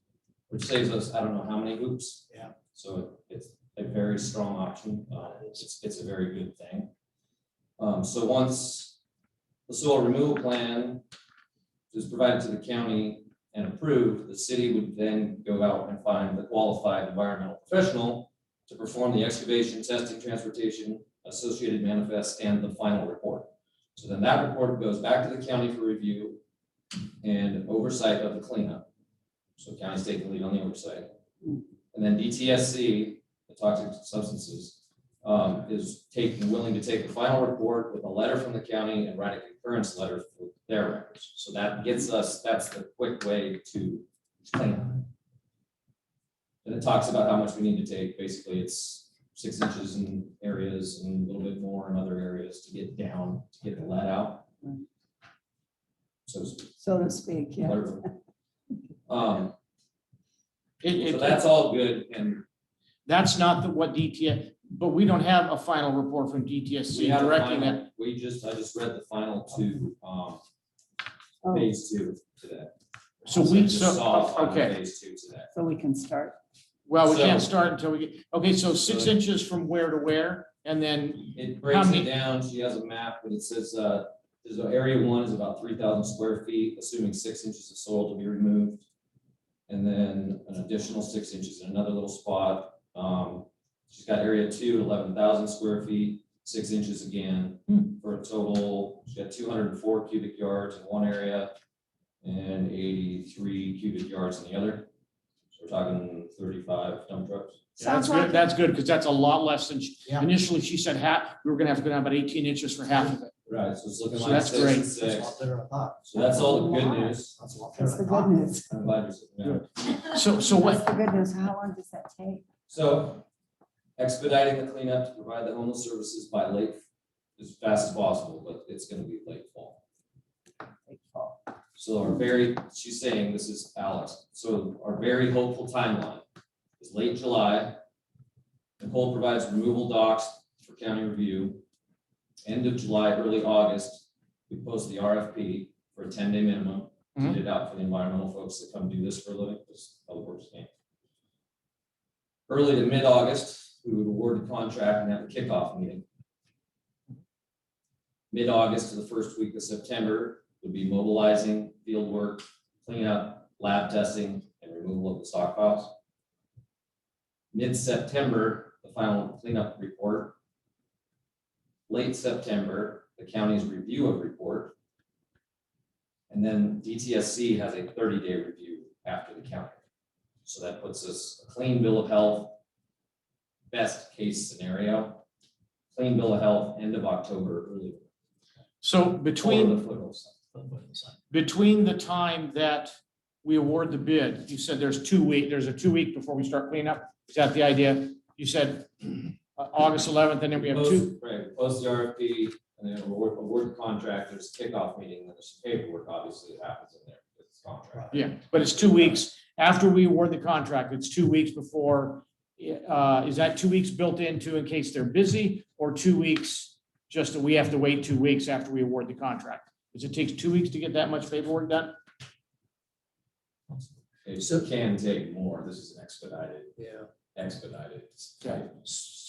which saves us, I don't know how many hoops. Yeah. So it's a very strong option. It's a very good thing. So once the soil removal plan is provided to the county and approved, the city would then go out and find the qualified environmental professional to perform the excavation, testing, transportation, associated manifest, and the final report. So then that report goes back to the county for review and oversight of the cleanup. So county's taking the lead on the oversight. And then DTSC, the toxic substances, is willing to take the final report with a letter from the county and write a concurrence letter for their records. So that gets us, that's the quick way to clean up. And it talks about how much we need to take. Basically, it's 6 inches in areas and a little bit more in other areas to get down, to get the lead out. So So to speak, yeah. whatever. So that's all good, and That's not what DTS, but we don't have a final report from we DTSC have a directing final, it. I just read the final 2. Oh, phase two today. So So we, just so, saw on okay, phase two today. so we can start. well, we can't So- start until we get, okay, so 6 inches from where to where, and then, It breaks many- it down, she has a map, but it says, there's area one is about 3,000 square feet, assuming 6 inches of soil to be removed. And then an additional 6 inches in another little spot. She's got area two, 11,000 square feet, 6 inches again, for a total, she's got 204 cubic yards in one area and 83 cubic yards in the other. So we're talking 35 dump trucks. that's good, that's good, because that's a lot less than, initially she said half, we were gonna have to go down about 18 inches for half of it. Right, so it's looking So like that's 6 great. and That's a 6. lot better than I thought. So that's all the good news. That's a lot better That's the than I good thought. news. I'm glad you're sitting down. So That's what, the good news. How long does that take? So expediting the cleanup to provide the homeless services by late, as fast as possible, but it's gonna be late fall. So our very, she's saying, this is Alex, so our very hopeful timeline is late July. Nicole provides removal docs for county review. End of July, early August, we post the RFP for a 10-day minimum to get it out for the environmental folks that come do this for a living, because public works can't. Early to mid-August, we would award the contract and have a kickoff meeting. Mid-August to the first week of September would be mobilizing, field work, cleanup, lab testing, and removal of the stockpiles. Mid-September, the final cleanup report. Late September, the county's review of report. And then DTSC has a 30-day review after the county. So that puts us a clean bill of health, best case scenario. Clean bill of health, end of October, early. so Or between, the foothills. between the time that we award the bid, you said there's a 2 week before we start cleanup, is that the idea? You said August 11th, and then we have two, Right, we post the RFP, and then award the contract, there's a kickoff meeting, and there's some paperwork, obviously, that happens in there, because it's contract. yeah, but it's 2 weeks after we award the contract, it's 2 weeks before. Is that 2 weeks built into in case they're busy, or 2 weeks, just that we have to wait 2 weeks after we award the contract? Because it takes 2 weeks to get that much paperwork done? It can take more, this is an expedited. Yeah. Expedited. Okay.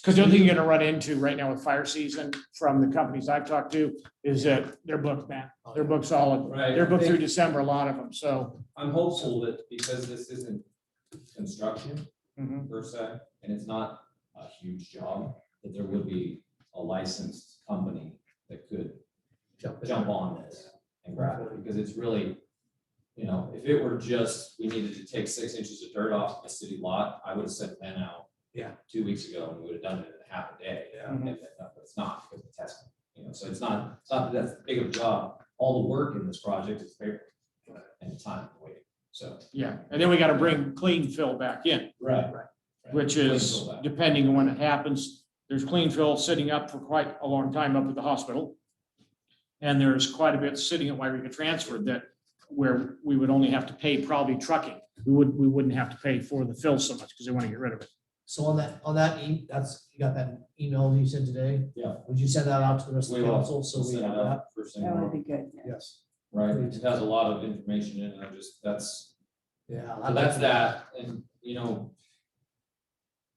Because the other thing you're gonna run into right now with fire season from the companies I've talked to is that they're booked, man. They're booked solid. Right. They're booked through December, a lot of them, so. I'm hopeful that because this isn't construction Mhm. per se, and it's not a huge job, that there would be a licensed company that could jump on this and grab it, because it's really, you know, if it were just, we needed to take 6 inches of dirt off a city lot, I would have sent Ben out. Yeah. 2 weeks ago, and we would have done it in half a day. Yeah. But it's not because of testing, you know, so it's not that that's big of a job. All the work in this project is paper and time waiting, so. Yeah, and then we gotta bring clean fill back in, Right. which is, depending on when it happens, there's clean fill sitting up for quite a long time up at the hospital. And there's quite a bit sitting at Yreka Transfer that, where we would only have to pay probably trucking. We wouldn't have to pay for the fill so much because they want to get rid of it. So on that, that's, you got that email you sent today? Yeah. Would you send that out to the rest of We the will. council, so we Send have it that? out first thing That would tomorrow. be good. yeah. Yes. Right, it has a lot of information in it, I just, that's, Yeah. so that's that, and, you know,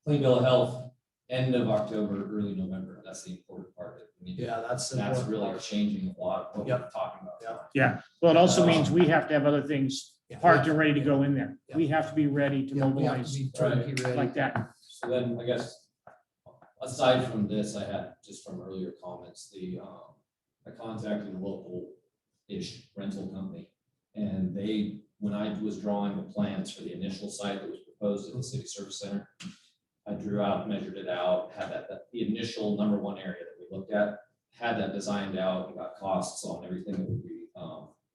clean bill of health, end of October, early November, that's the important part. that we need to- Yeah, that's. the That's important really part. changing a lot of what we're Yep. talking about. Yep. Yeah, well, it also means we have to have other things Yeah. parked and ready to go in there. Yeah. We have to be ready to Yeah, we have to mobilize be turnkey ready. like that. So then, I guess, aside from this, I had, just from earlier comments, I contacted a local-ish rental company. And they, when I was drawing the plans for the initial site that was proposed at the city service center, I drew out, measured it out, had the initial number one area that we looked at, had that designed out, and got costs on everything that would be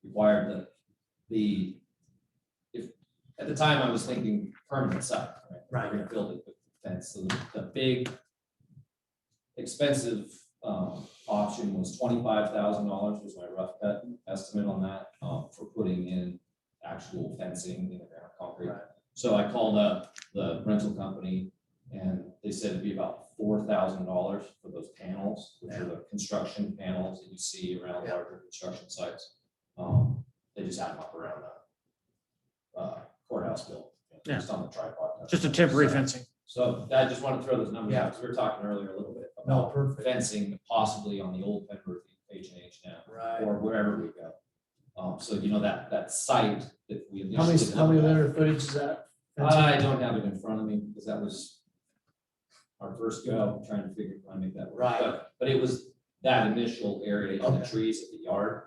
required. If, at the time, I was thinking permanent site, right? Right. We're gonna build it with fence, so the big expensive option was $25,000 was my rough cut estimate on that, for putting in actual fencing in the ground concrete. Right. So I called up the rental company and they said it'd be about $4,000 for those panels, which are the construction panels that you see around Yeah. larger construction sites. They just have them up around the courthouse building. Just on the tripod. Just a temporary So- fencing. So I just want to throw those numbers out, because we were talking earlier a little bit No, about perfect. fencing possibly on the old Penrith H&H now, Right. or wherever we go. So that site that we How many initially. linear footage is that? I don't have it in front of me, because that was our first go, trying to figure out how to make that work. Right. But it was that initial area in the Okay. trees at the yard,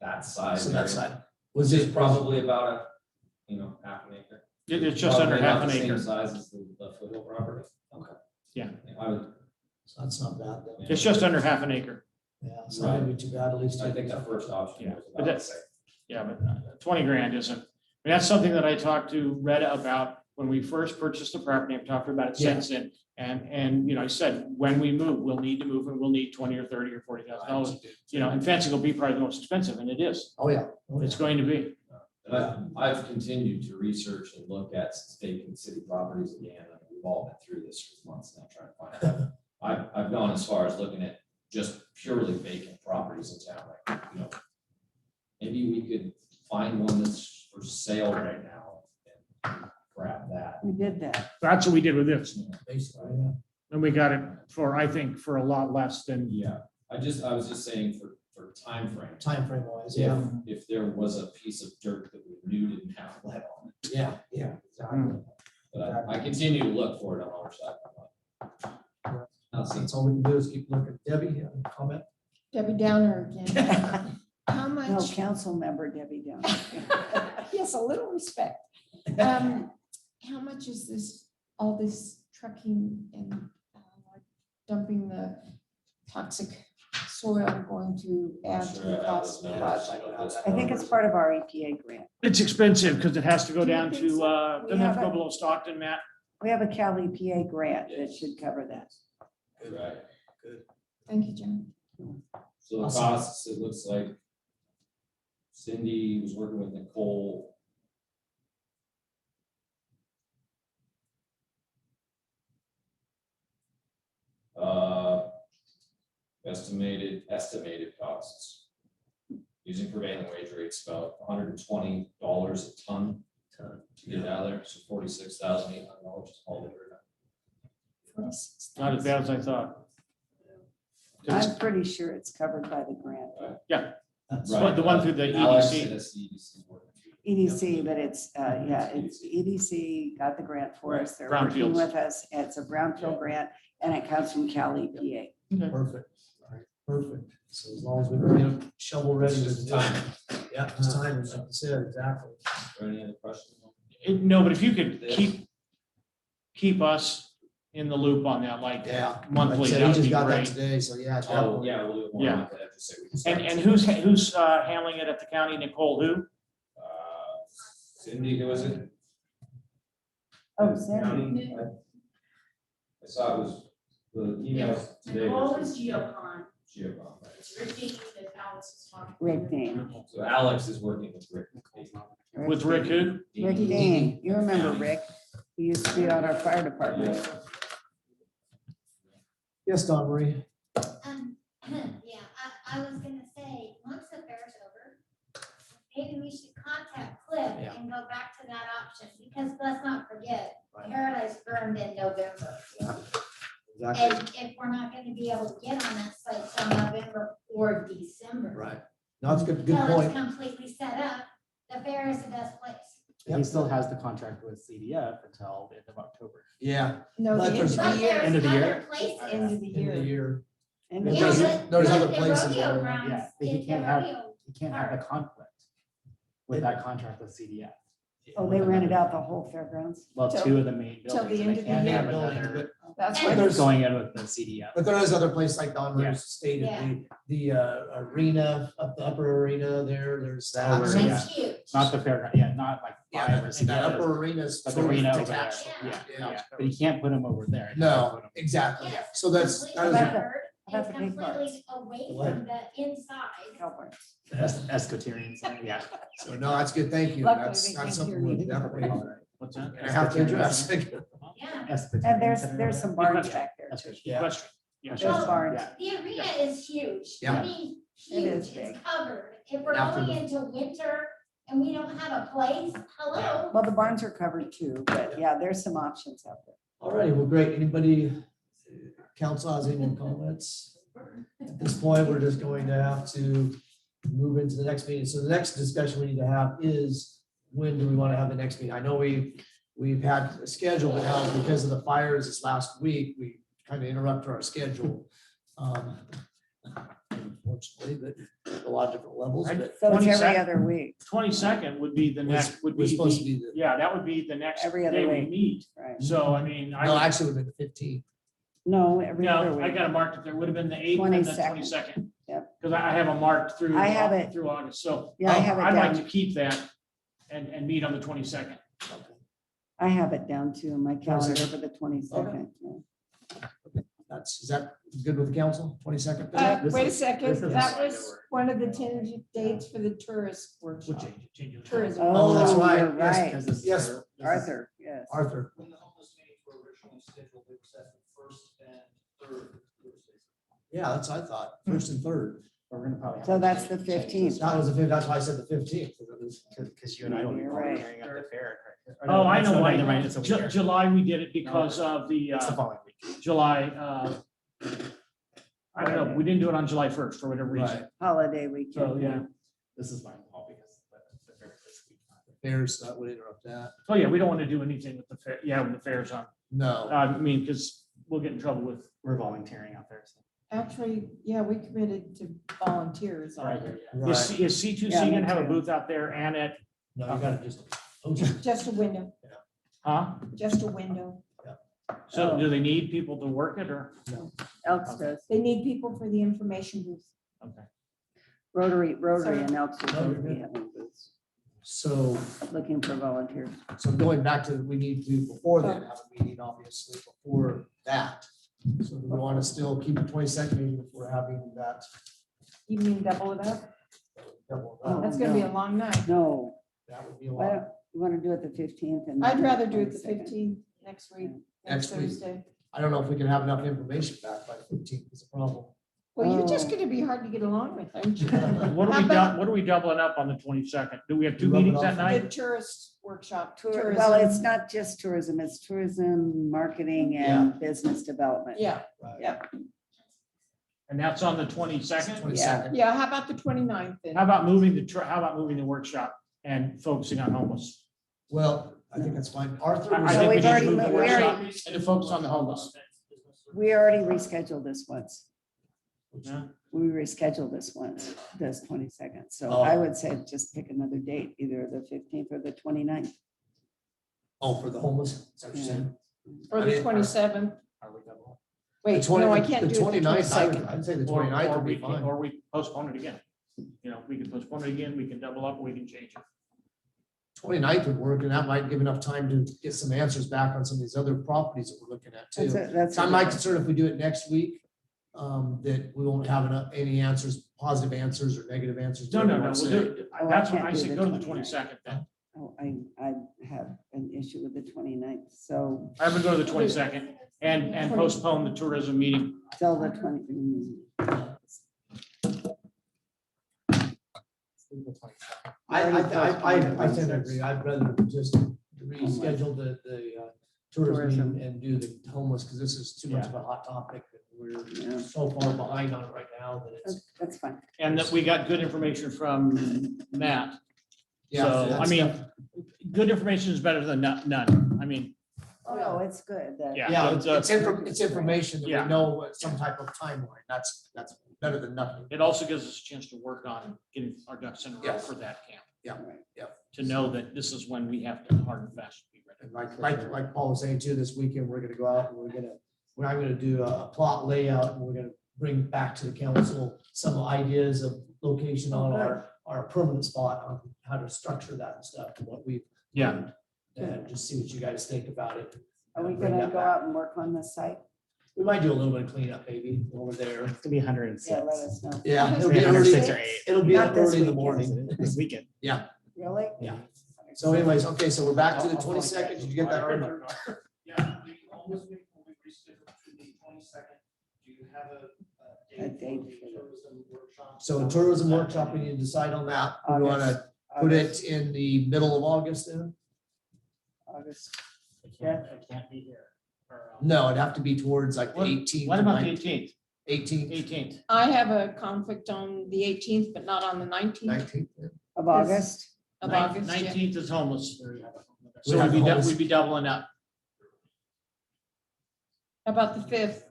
that side. So that area, side. Was Was it it probably about half an acre? It's just under Probably half about an the same acre. Size as the foothill property. Okay. Yeah. I would, So that's not bad then. It's just under half an acre. Yeah, so that wouldn't be too bad, at least. I think that first option Yeah, was but about the that's- same. Yeah, but 20 grand isn't. I mean, that's something that I talked to Retta about when we first purchased the property. I've talked about it since then. And, I said, when we move, we'll need to move and we'll need 20 or 30 or $40,000. And fencing will be probably the most expensive, and it is. Oh, yeah. It's going to be. And I've continued to research and look at vacant city properties again. I mean, we've all been through this for months now, trying to find out. I've gone as far as looking at just purely vacant properties in town, like, maybe we could find one that's for sale right now and grab that. We did that. That's what we did with this. Basically, yeah. And we got it for, I think, for a lot less than. Yeah, I was just saying for timeframe. Timeframe wise, yeah. If there was a piece of dirt that we knew didn't have lead on it. Yeah, yeah, exactly. But I continue to look for it on our side. I'll see. That's all we can do is keep looking. Debbie, you have a comment? Debbie Downer again. How No, much, council member Debbie Down. yes, a little respect. How much is this, all this trucking and like dumping the toxic soil going to add to Sure, the I have cost those of the numbers. project? I think it's part of our EPA grant. It's expensive because it has to go Do you down think to, so? doesn't have to go below Stockton, Matt. We have a Cal EPA grant that should cover that. Right. Thank you, John. So the Awesome. costs, it looks like Cindy was working with Nicole. Estimated costs. Using prevailing wage rates, about $120 a ton to get it out of there, so $46,800 all over. Not as bad as I thought. I'm pretty sure it's covered by the grant. That's Right. The one through the Alex EDC. said that's the EDC working through. EDC, but it's, it's EDC got the grant for us. They're working Brownfields. with us. It's a brownfield grant and it comes from Cal EPA. perfect. All right, perfect. So as long as we can get a shovel ready. It's just to- time. Yeah, it's time, like you said, exactly. Are any other questions? No, but if you could keep us in the loop on that, like Yeah. monthly, Like I said, that he would just be got that great. today, so yeah. Oh, definitely. yeah, we'll do it more Yeah. like that, just say we can start. And who's handling it at the county, Nicole, who? Cindy, who is it? Oh, Sandy. County, I saw it was the emails today. Nicole is Geocon, Geocon, right. it's Ricky that Alex is talking. Rick Dean. So Alex is working with Rick. With Rick who? Rick Dean. You remember Rick? He used to be on our fire department. Yes, Don Marie. Yeah, I was gonna say, once the fair's over, maybe we should contact Cliff Yeah. and go back to that option, because let's not forget, Right. Paradise burned in November. Exactly. And if we're not gonna be able to get on that site till November or December. Right. No, that's a good Till point. it's completely set up, the fair is the best place. He still has the contract with CDF until the end of October. Yeah. No, But the there's- end of But the year, there's End of the year? other places. end of the In the year. year. And Yeah, there's- there's other the places rodeo where- grounds, Yeah, but he the can't have- rodeo He can't have the conflict with that contract with CDF. Oh, they rented out the whole fairgrounds. Well, Till- two of the main till the buildings. and end they of the can't year. have Building, another- That's And why there's- Going in with the CDF. But there is other places like Don Yeah. Rose stated, Yeah. the arena, up the upper arena there, there's that. Over, So- yeah. It's huge. Not the fairground, yeah, not like Yeah, five or and six. that others, upper arena's. But the totally arena over there, detached. yeah, Yeah. yeah, but he can't put them over there. He has to No, put 'em- exactly. Yes, So that's, that completely is, About the- covered. about It's the big completely away What? from the inside. Cowboys. Escotarians, yeah. so no, that's good. Thank you. Luckily, That's they that's can't something hear we you. definitely What's that? gonna have to address. Yeah. And there's some barns back there too. Yeah. Question. Yeah. There's barns. Yeah. The arena is huge. Yeah. I mean, It is huge. big. It's covered. If we're After going the- into winter, and we don't have a place, hello? Well, the barns are covered too, but yeah, there's some options out there. All righty, well, great. Anybody, council has any more comments? At this point, we're just going to have to move into the next meeting. So the next discussion we need to have is, when do we want to have the next meeting? I know we've had a schedule, but now because of the fires this last week, we kind of interrupted our schedule. Unfortunately, but a lot of different levels, but So it's every 22nd other week, 22nd would be the next, would we're be, supposed to be the, yeah, that would be the next Every other day we week. meet. right? So, I mean, no, actually it would have been the 15th. No, every other no, I week. got it marked. There would have been the 8th and the 22nd. 22nd. Yep. Because I have a marked through. I have it. Through August. So Yeah, I have it I'd like to down. keep that and meet on the 22nd. I have it down too in my calendar for the 22nd. Is that good with the council? 22nd? Wait a second, this is that fine, was don't worry. one of the tentative dates for the tourist We'll workshop. change it. Tourism. Oh, that's right. You're Yes, right. Because this is Yes. our- Arthur, yes. Arthur. When the homeless meetings were originally scheduled, they were set for first and third Thursdays. Yeah, that's what I thought, first and third. But we're gonna probably. have So to that's change- the change 15th. this That was the 15th, that's why I said the 15th. Because you and I will be You're right. volunteering at the fair. correct? Or Oh, no, I it's know not- why. never mind, it's a week early. July, we did it because of the It's the following week. July, I don't know, we didn't do it on July 1st for whatever reason. Right, Holiday weekend. So, yeah. This is my fault because the fair is this week. fairs, that would interrupt that. Oh, yeah, we don't want to do anything with the fair. Yeah, when the fair's on. No, I mean, because we'll get in trouble with. We're volunteering out there. So. Actually, yeah, we committed to volunteers on Right it. here, yeah. right. Is C2C Yeah, me gonna have a too. booth out there and at, No, you gotta just. post it. Just a window, huh? just a window. So do they need people to work it or? Elks does. They need people for the information booth. Okay. Rotary Sorry. and Elks will No, you're both be good. having booths, So, looking for volunteers. so going back to, we need to, before then, have a meeting, obviously, before that. So do we want to still keep the 22nd meeting if we're having that? You mean double it up? double Oh, that? That's gonna be a no. long night. No, That would be a why lot. don't, you want to do it the 15th and. I'd rather do it the 22nd? 15th next week, next Next week. Thursday. I don't know if we can have enough information back by the 15th is a problem. Well, you're just Oh. gonna be hard to get along with, aren't you? What How are we about what are we doubling up on the 22nd? Do we have two We rub it meetings off that on The night? tourist workshop. Well, it's tourism. not just tourism, it's tourism, marketing and business development. Yeah, Right. yeah, And that's on the 22nd? 22nd. yeah. How about the 29th then? How about how about moving the workshop and focusing on homeless? Well, I think that's fine. Arthur. I was- think we we've need to already move the moved- we workshop already- and to focus on the homeless. We already rescheduled this once. Yeah. We rescheduled this once, this 22nd. So Oh. I would say just pick another date, either the 15th or the 29th. Oh, for the homeless, is that what you're saying? Or I the mean, 27th? Are we double? Wait, The 20 no, I can't do the it the 29th, I would- 22nd. I'd say the Or 29th or would we be can, fine. or we postpone it again. You know, we can postpone it again, we can double up, we can change it. 29th would work, and that might give enough time to get some answers back on some of these other properties that we're looking at too. That's. So I'm not concerned if we do it next week, that we won't have enough, any answers, positive answers or negative answers. No, whatever no, you no, wanna we'll say. do it. Oh, I That's when can't I do say the go to the 29th. 22nd then. Oh, I have an issue with the 29th, so I would go to the 22nd and postpone the tourism meeting. till the 20. I tend to agree. I'd rather just reschedule the tourism and do the homeless, because this is too much of a hot topic. We're Yeah. so far behind on it right now that it's. That's fine. And that we got good information from Matt. Yeah, So, I that's mean, def- good information is better than none. I mean, Oh, no, it's good. that- Yeah. Yeah, so it's information that Yeah. we know what some type of timeline. That's better than nothing. it also gives us a chance to work on getting our ducks in a row Yes. for that camp. Yeah, Right. yeah. To know that this is when we have to hard and fast be ready. And like Paul was saying too, this weekend, we're gonna go out and I'm gonna do a plot layout, and we're gonna bring back to the council some ideas of location on our permanent spot on how to structure that and stuff, and what we. Yeah. And just see what you guys think about it. Are we Bring gonna that go back. out and work on the site? We might do a little bit of cleanup maybe over there. It's gonna be 106. Yeah, let us know. Yeah, it'll Maybe be 106 early, or 8. it'll be Not this early in the weekend. morning. This weekend. Really? Yeah. So anyways, okay, so we're back to the 22nd. Did you get that, Arthur? Yeah, the homeless meeting will be rescheduled to the 22nd. Do you have a A date date for the for the- tourism workshop? So tourism workshop, we need to decide on that. We wanna, put it in the middle of August then? August. I can't be here. No, it'd have to be towards like the What- 18th. What about the 18th? 18th, 18th. I have a conflict on the 18th, but not on the 19th 19th. Of August. of August. yeah. 19th is homeless. We So have homeless. we'd be doubling up. How about the 5th?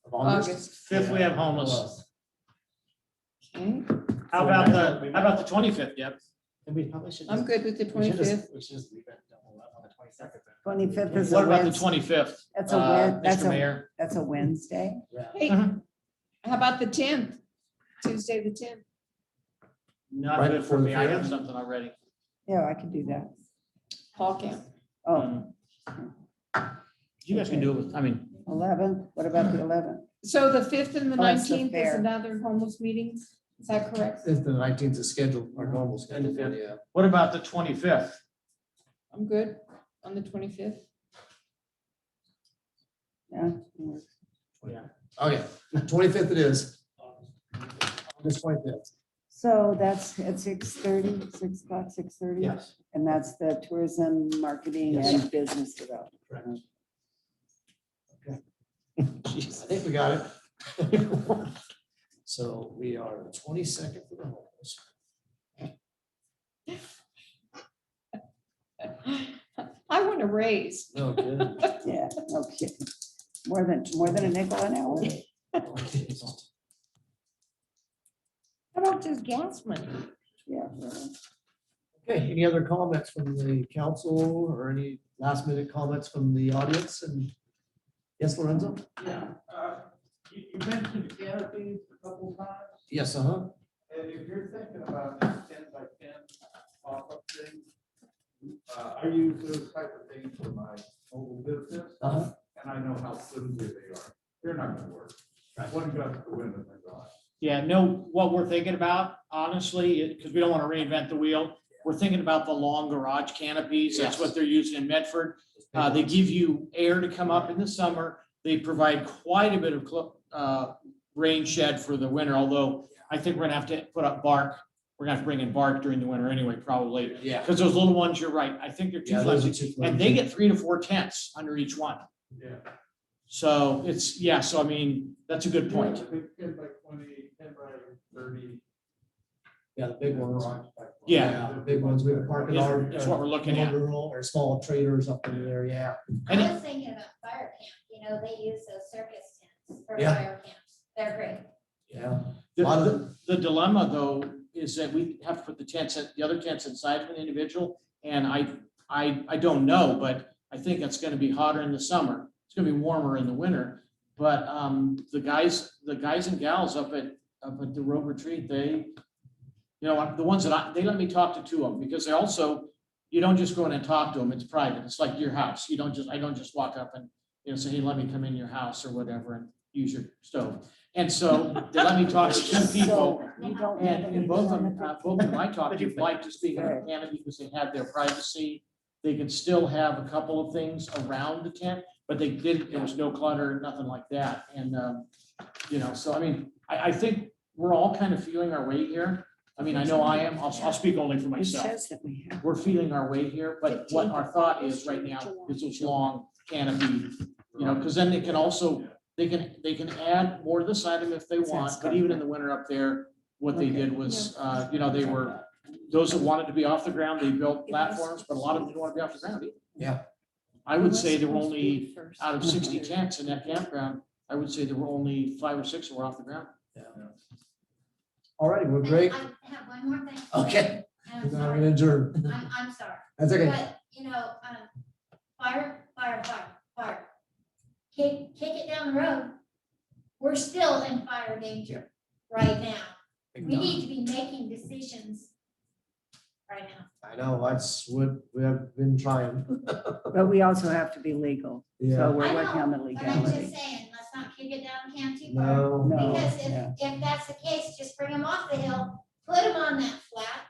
Of August. August. 5th, we have homeless. Okay, How about the 25th, Deb? And we probably should. I'm just- good with the we should just- 25th. We should just leave it double up on the 22nd. 25th is a What about the Wednesday. 25th? That's a Wed- that's Mr. a- Mayor. That's a Wednesday. Hey, Mhm. how about the 10th? Tuesday, the 10th. Not Right good for before the me. I have fair? something already. Yeah, I can do that. Paul camp. Oh, You guys can do it with, I mean, 11th. What about the 11th? So the 5th and the Oh, that's the 19th is fair. another homeless meetings? Is that correct? 5th and 19th is scheduled, our normal schedule, fifth. yeah. what about the 25th? I'm good on the 25th. Yeah. Okay, 25th it is. August 25th. So that's at 6:30, 6 o'clock, 6:30? Yes. And that's the tourism, marketing Yes. and business development. Correct. I think we got it. So we are the 22nd for the homeless. I want a raise. Oh, good. Yeah, okay. More than a nickel an hour? How about just gas money? Yeah. really. Okay, any other comments from the council or any last minute comments from the audience? And yes, Lorenzo? Yeah, you mentioned canopies a couple times, Yes, and if you're thinking about this 10x10 pop-up thing, I use those type of things for my mobile business, Uh-huh. and I know how flimsy they are. They're not gonna work. One gun to the wind and they're gone. Yeah, no, what we're thinking about, honestly, because we don't want to reinvent the wheel, we're thinking about the long garage canopies. That's what they're using in Medford. They give you air to come up in the summer. They provide quite a bit of rain shed for the winter, although I think we're gonna have to put up bark. We're gonna have to bring in bark during the winter anyway, probably. Yeah. Because those little ones, you're right. I think they're too Yeah, those are flimsy. too And they flimsy. get 3 to 4 tents under each one. Yeah. So it's, yeah, so I mean, that's a good point. 10 by 20, 10 by 30. Yeah, the big ones. Yeah. The big ones, we can park in our. Is what we're looking at. Or small traders up in there, yeah. I was thinking about fire camp, you know, they use those circus tents for Yeah. fire camps. They're great. Yeah. The, A lot of the dilemma, though, is that we have to put the other tents inside of an individual, and I don't know, but I think it's gonna be hotter in the summer. It's gonna be warmer in the winter, but, the guys and gals up at the Road Retreat, they, you know, the ones that they let me talk to 2 of them, because they also, you don't just go in and talk to them, it's private, it's like your house, I don't just walk up and, you know, say, hey, let me come in your house or whatever and use your stove. And so they let me talk to 2 people. So you don't have And both of anything them, on the both of them I talked to liked to speak on the canopy because they had their privacy. They could still have a couple of things around the tent, but they didn't, there was no clutter, nothing like that. And, you know, so I mean, I think we're all kind of feeling our way here. I mean, I know I am, I'll speak only for It myself. says that we have. We're feeling our way here, but what our thought is right now is those long canopy, you know, because then they can also, they can add more to the side of them if they want, but even in the winter up there, what they did was, you know, they were, those that wanted to be off the ground, they built platforms, but a lot of them didn't want to be off the ground either. Yeah. I would say there were only, out of 60 tents in that campground, I would say there were only 5 or 6 that were off the ground. All righty, we're great. I have one more thing. Okay. And I'm We're sorry. gonna adjourn. I'm sorry. That's okay. But, you know, fire. Kick it down the road. We're still in fire danger right now. We need to be making decisions right now. I know, that's what we have been trying. But we also have to be legal. Yeah. So we're I working on the know, but I'm legality. just saying, let's not kick it down the can too far. No. No, Because yeah. if that's the case, just bring them off the hill, put them on that flat,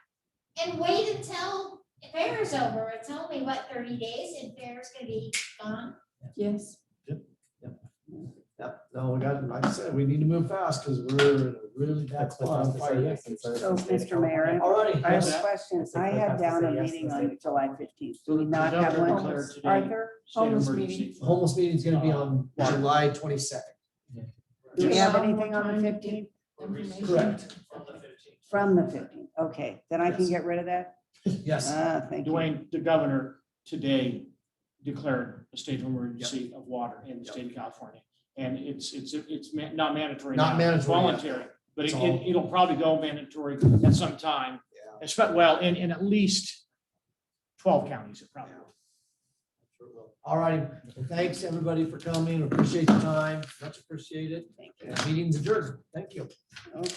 and wait until fair is over. It's only, what, 30 days, and fair's gonna be gone? Yes. Yep, no, No, we got, like I said, we need to move fast because we're in a really bad That's spot on fire. So, Mr. Mayor, All righty. I have yes. a question. If they I click had has to down say a yes to meeting the on state of July California. 15th. So Do we the not have governor one? declared today Arthur? state of Homeless emergency. meeting. The homeless meeting is gonna be on July 22nd. Do we Yes. have anything on the 15th? Information. Correct. From the 15th. From the 15th. Okay, then I can Yes. get rid of that? Yes. Thank you. Dwayne, the governor today declared a state of emergency of water in the state of California. And it's not mandatory Not now, it's mandatory yet. voluntary, but It's all- it'll probably go mandatory at some time. Yeah. Well, in at least 12 counties, it probably will. All righty. Well, thanks, everybody, for coming. Appreciate the time. Much appreciated. Thank you. And meeting's adjourned. Thank you. Okay.